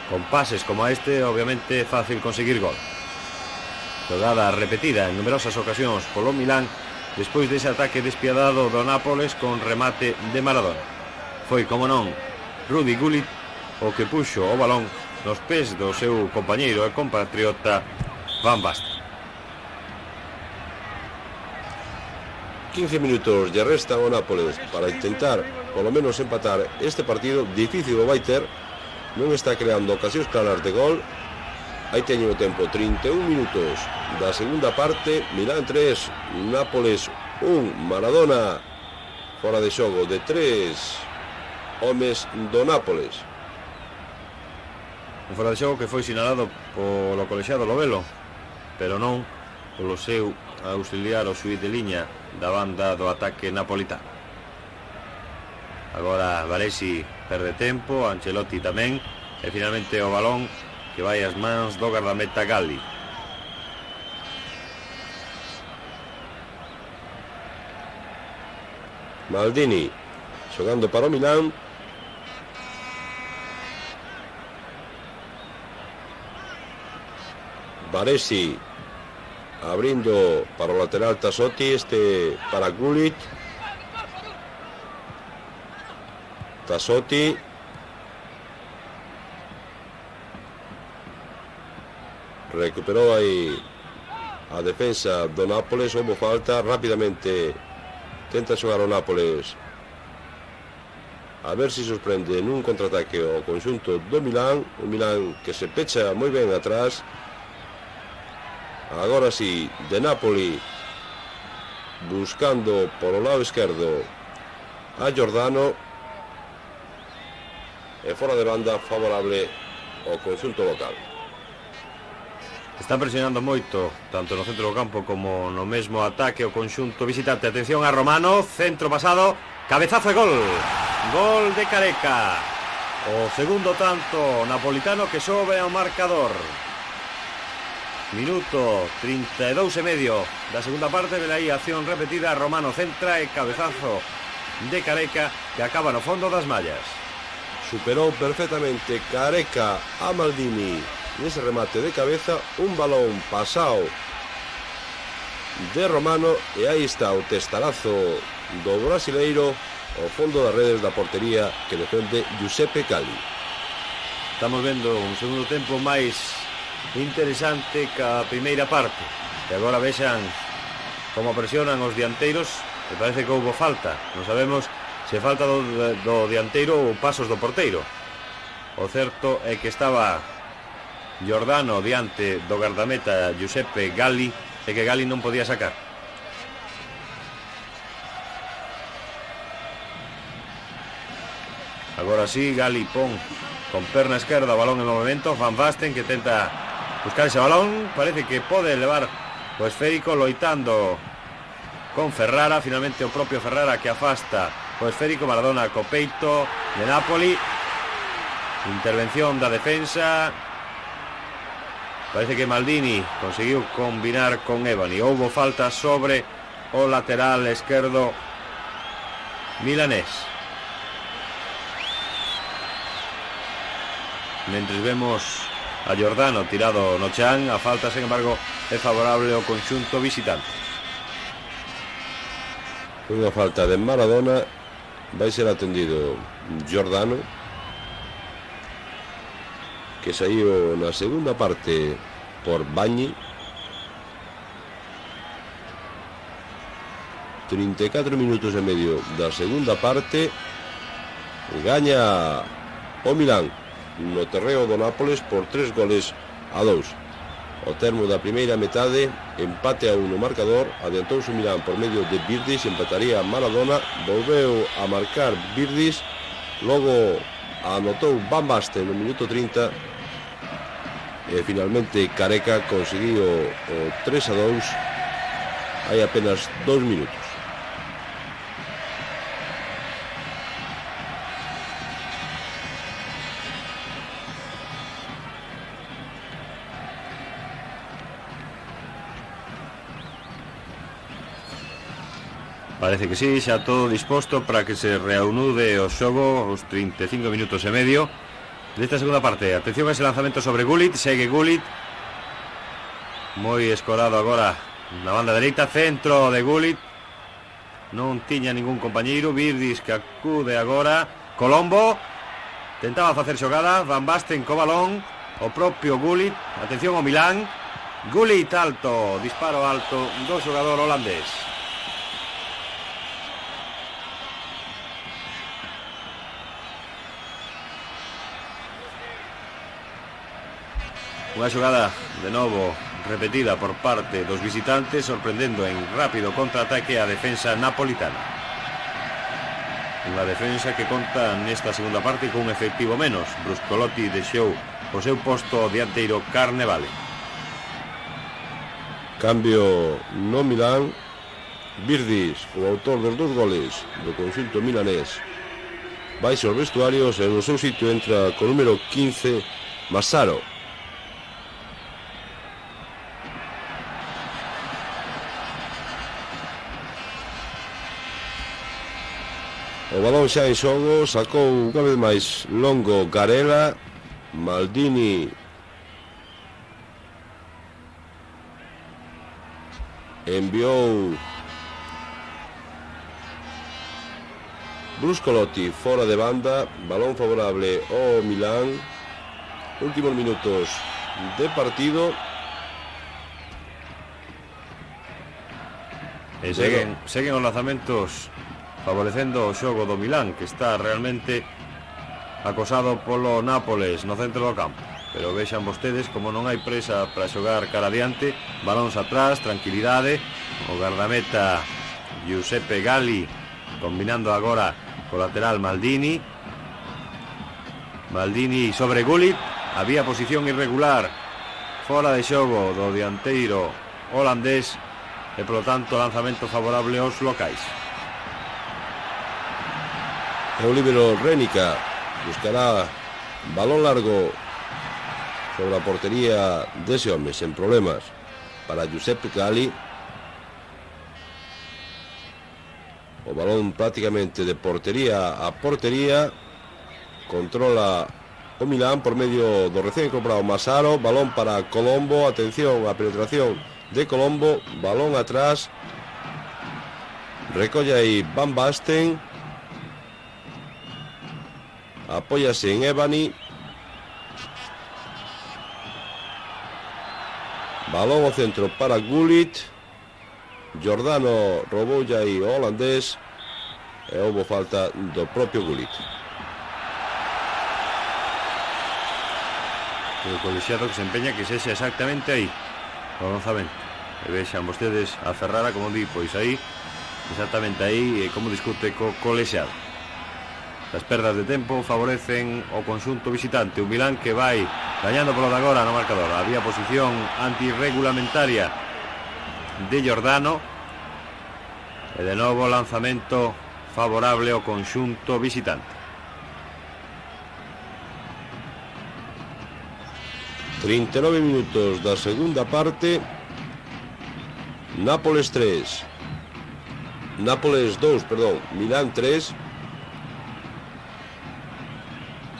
con pases como este, obviamente é fácil conseguir gol. Xogada repetida en numerosas ocasións polo Milán despois dese ataque despiadado do Nápoles con remate de Maradona. Foi, como non, Rudi Gullit o que puxo o balón nos pés do seu compañeiro e compatriota Van Basten. 15 minutos lle restan ao Nápoles para intentar polo menos empatar este partido. Difícil o vai ter, non está creando ocasións claras de gol. Aí teñen o tempo, 31 minutos da segunda parte. Milán 3, Nápoles 1. Maradona fora de xogo de 3 homes do Nápoles. Un fora de xogo que foi sinalado polo colexiado Lovelo, pero non polo seu auxiliar o xuiz de liña da banda do ataque napolitano. Agora Baresi perde tempo, Ancelotti tamén, e finalmente o balón que vai ás mans do gardameta Galli. Maldini xogando para o Milán. Baresi abrindo para o lateral Tassotti, este para Gullit. Tassotti. Recuperou aí a defensa do Nápoles, houve falta, rapidamente tenta xogar o Nápoles a ver se sorprende nun contraataque o conxunto do Milán, o Milán que se pecha moi ben atrás. Agora sí, de Napoli buscando polo lado esquerdo a Giordano, e fora de banda favorable ao conxunto local. Están presionando moito, tanto no centro do campo como no mesmo ataque o conxunto visitante. Atención a Romano, centro pasado, cabezazo e gol. Gol de Careca. O segundo tanto napolitano que sobe ao marcador. Minuto 32 e medio da segunda parte. Vela aí, acción repetida. Romano centra e cabezazo de Careca que acaba no fondo das mallas. Superou perfectamente Careca a Maldini nese remate de cabeza, un balón pasado de Romano, e aí está o testarazo do brasileiro ao fondo das redes da portería que defende Giuseppe Galli. Estamos vendo un segundo tempo máis interesante que a primeira parte, e agora vexan como presionan os dianteiros. Me parece que houve falta, non sabemos se falta do dianteiro ou pasos do porteiro. O certo é que estaba Giordano diante do gardameta Giuseppe Galli e que Galli non podía sacar. Agora sí, Galli pon con perna esquerda o balón en movimento. Van Basten que tenta buscar ese balón, parece que pode levar o esférico, loitando con Ferrara. Finalmente o propio Ferrara que afasta o esférico. Maradona co peito de Napoli. Intervención da defensa. Parece que Maldini conseguiu combinar con Ebani. Houbo falta sobre o lateral esquerdo milanés. Mentres vemos a Giordano tirado no chan, a falta, sen embargo, é favorable ao conxunto visitante. Unha falta de Maradona, vai ser atendido Giordano, que saiu na segunda parte por Bagni. 34 minutos e medio da segunda parte. Gaña o Milán no terreo do Nápoles por 3-2. Ao termo da primeira metade, empate a 1 no marcador. Adiantouse o Milán por medio de Virdis, empataría Maradona, volveu a marcar Virdis, logo anotou Van Basten no minuto 30. E finalmente Careca conseguiu o 3-2 hai apenas 2 minutos. Parece que sí, xa todo disposto para que se reanude o xogo os 35 minutos e medio desta segunda parte. Atención a ese lanzamento sobre Gullit. Segue Gullit, moi escorado agora na banda dereita. Centro de Gullit, non tiña ningún compañeiro. Virdis que acude agora. Colombo tentaba facer xogada. Van Basten co balón. O propio Gullit. Atención ao Milán. Gullit alto, disparo alto do xogador holandés. Unha xogada de novo repetida por parte dos visitantes, sorprendendo en rápido contraataque a defensa napolitana. Unha defensa que conta nesta segunda parte con un efectivo menos. Bruscolotti deixou o seu posto dianteiro Carnevale. Cambio no Milán. Virdis, o autor dos 2 goles do conxunto milanés, baixa os vestuarios e no seu sitio entra co número 15 Massaro. O balón xa en xogo, sacou unha vez máis longo Garela. Maldini enviou Bruscolotti fora de banda, balón favorable ao Milán. Últimos minutos de partido. E seguen os lanzamentos favorecendo o xogo do Milán, que está realmente acosado polo Nápoles no centro do campo. Pero vexan vostedes como non hai presa para xogar cara adiante, balóns atrás, tranquilidade. O gardameta Giuseppe Galli combinando agora co lateral Maldini sobre Gullit. Había posición irregular fora de xogo do dianteiro holandés e polo tanto lanzamento favorable aos locais. O líbero Renica buscará balón largo sobre a portería dese home sen problemas para Giuseppe Galli. O balón prácticamente de portería a portería. Controla o Milán por medio do recén comprado Massaro. Balón para Colombo, atención a penetración de Colombo, balón atrás, recolle aí Van Basten, apóyase en Ebani, balón ao centro para Gullit. Giordano roubou aí o holandés e houve falta do propio Gullit. O colexiado que se empeña que sexa exactamente aí o lanzamento. E vexan vostedes a Ferrara, como di, pois aí exactamente aí, como discute co colexiado. As perdas de tempo favorecen o conxunto visitante, un Milán que vai gañando polo de agora no marcador. Había posición antirregulamentaria de Giordano e de novo lanzamento favorable ao conxunto visitante. 39 minutos da segunda parte. Nápoles 2, Milán 3.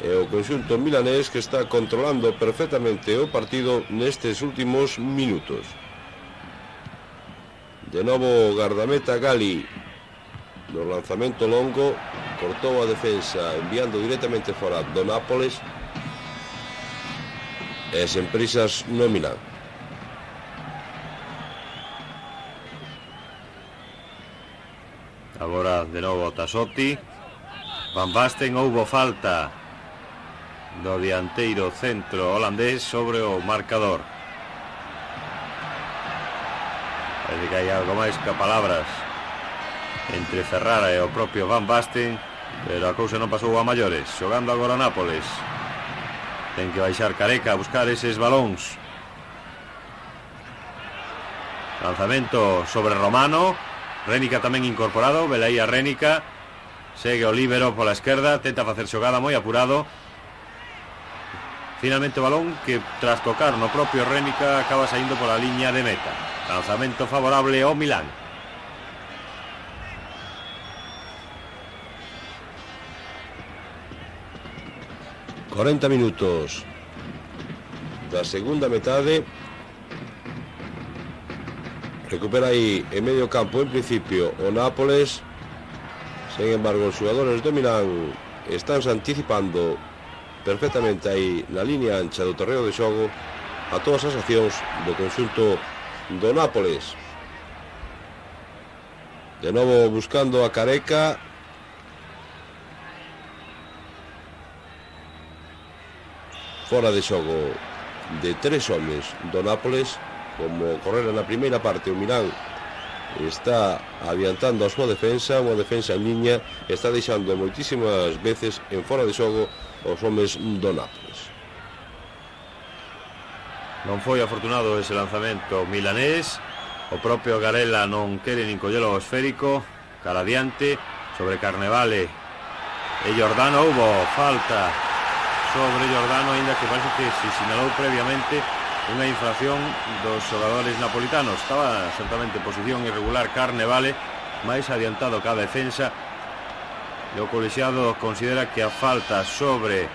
E o conxunto milanés que está controlando perfectamente o partido nestes últimos minutos. De novo gardameta Galli no lanzamento longo, cortou a defensa enviando directamente fora do Nápoles e sen prisas no Milán. Agora de novo Tassotti. Van Basten, houbo falta do dianteiro centro holandés sobre o marcador. Parece que hai algo máis que palabras entre Ferrara e o propio Van Basten, pero a cousa non pasou a maiores. Xogando agora Nápoles, ten que baixar Careca a buscar eses balóns. Lanzamento sobre Romano. Renica tamén incorporado, velaí a Renica. Segue o líbero pola esquerda, tenta facer xogada moi apurado. Finalmente o balón que tras tocar no propio Renica acaba saindo pola liña de meta. Lanzamento favorable ao Milán. ...40 minutos da segunda metade. Recupera aí en medio campo en principio o Nápoles. Sen embargo, os xogadores do Milán están anticipando perfectamente aí na línea ancha do terreo de xogo a todas as accións do conxunto do Nápoles. De novo buscando a Careca. Fora de xogo de 3 homes do Nápoles. Como correra na primeira parte, o Milán está adiantando a súa defensa, unha defensa en liña, está deixando moitísimas veces en fora de xogo os homes do Nápoles. Non foi afortunado ese lanzamento milanés. O propio Garela non quere nin collelo o esférico. Cara adiante sobre Carnevale e Giordano. Hubo falta sobre Giordano, ainda que parece que se sinalou previamente unha infracción dos xogadores napolitanos. Estaba certamente en posición irregular Carnevale, máis adiantado que a defensa, e o colexiado considera que a falta sobre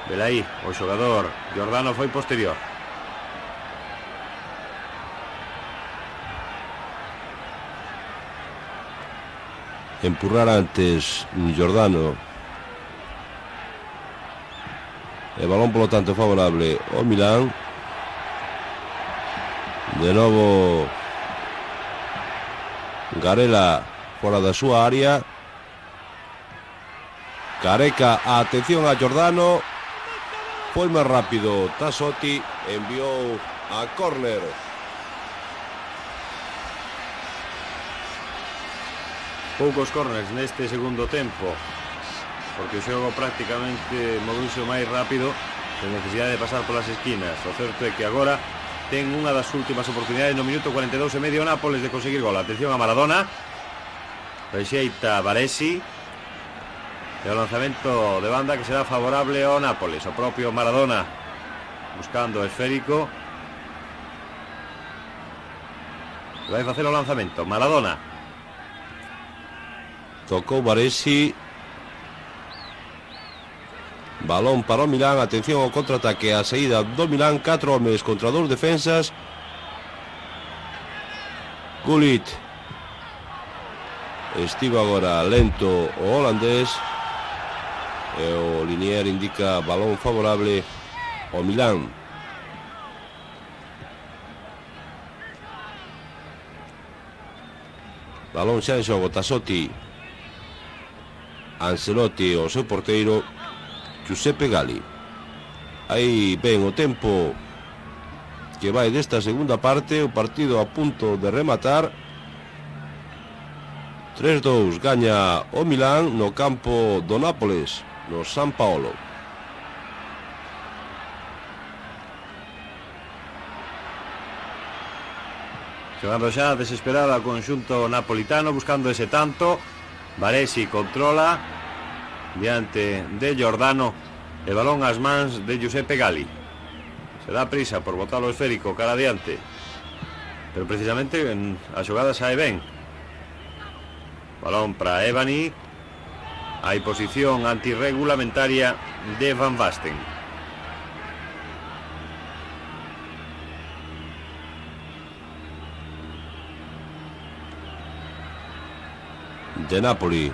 Velaí, o xogador Giordano, foi posterior. Empurrar antes Giordano. El balón, por lo tanto, favorable ao Milán. De novo Garela fora da súa área. Careca, atención a Giordano. Foi máis rápido Tassotti, enviou a córner. Poucos córners neste segundo tempo, porque o xogo prácticamente moveuse máis rápido, sen necesidade de pasar polas esquinas. O certo é que agora ten unha das últimas oportunidades no minuto 42 e medio Nápoles de conseguir gol. Atención a Maradona, rexeita Baresi, e o lanzamento de banda que será favorable ao Nápoles. O propio Maradona buscando o esférico, vai facer o lanzamento. Maradona tocou Baresi. Balón para o Milán. Atención ao contraataque, a saída do Milán. 4 homes contra 2 defensas. Gullit estivo agora lento o holandés, e o linier indica balón favorable ao Milán. Balón xa en xogo. Tassotti, Ancelotti, o seu porteiro Giuseppe Gali. Aí ven o tempo que vai desta segunda parte. O partido a punto de rematar. 3-2 gaña o Milán no campo do Nápoles, no San Paolo. Xogando xa desesperado a conxunto napolitano, buscando ese tanto. Baresi controla diante de Giordano, el balón ás mans de Giuseppe Gali. Se dá prisa por botar o esférico cara adiante, pero precisamente a xogada sae ben. Balón para Ebani. Hai posición antirregulamentaria de Van Basten. De Napoli,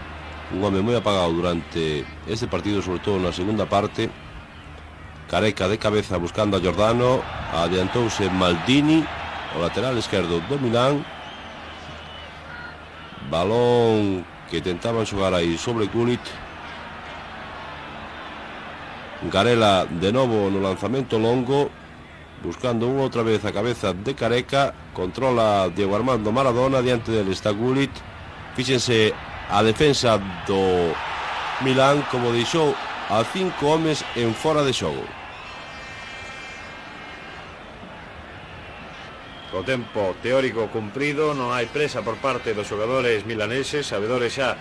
un home moi apagado durante este partido, sobre todo na segunda parte. Careca de cabeza buscando a Giordano. Adiantouse Maldini, o lateral esquerdo do Milán. Balón que tentaban xogar aí sobre Gullit. Garela de novo no lanzamento longo, buscando unha outra vez a cabeza de Careca. Controla Diego Armando Maradona, diante dele está Gullit. Fíxense a defensa do Milán, como deixou a 5 homes en fora de xogo. O tempo teórico cumprido, non hai presa por parte dos xogadores milaneses, sabedores xa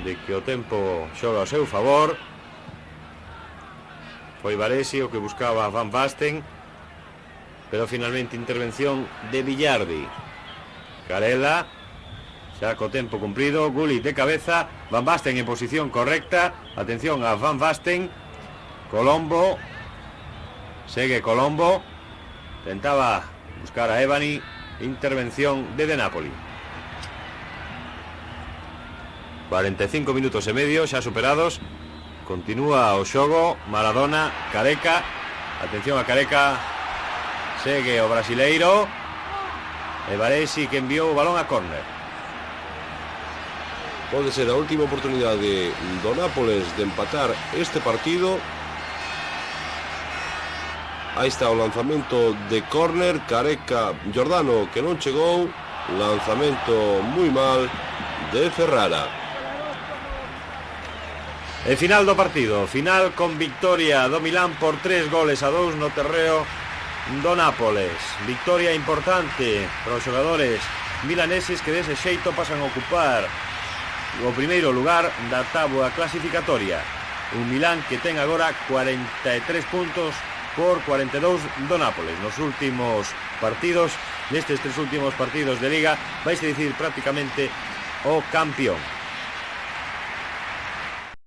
de que o tempo xoga ao seu favor. Foi Baresi o que buscaba Van Basten, pero finalmente intervención de Villardi. Carela, xa co tempo cumprido. Gullit de cabeza, Van Basten en posición correcta. Atención a Van Basten. Colombo, segue Colombo, tentaba buscar a Ebani. Intervención de Napoli. 45 minutos e medio xa superados. Continúa o xogo. Maradona, Careca. Atención a Careca. Segue o brasileiro. E Baresi que enviou o balón a córner. Pode ser a última oportunidade do Nápoles de empatar este partido. Aí está o lanzamento de córner. Careca, Giordano, que non chegou. Lanzamento moi mal de Ferrara. E final do partido. Final con victoria do Milán por 3-2 no terreo do Nápoles. Victoria importante para os xogadores milaneses que dese xeito pasan a ocupar o primeiro lugar da táboa clasificatoria. Un Milán que ten agora 43 puntos por 42 do Nápoles. Nos últimos partidos, nestes 3 últimos partidos de Liga, vais a dicir prácticamente o campeón.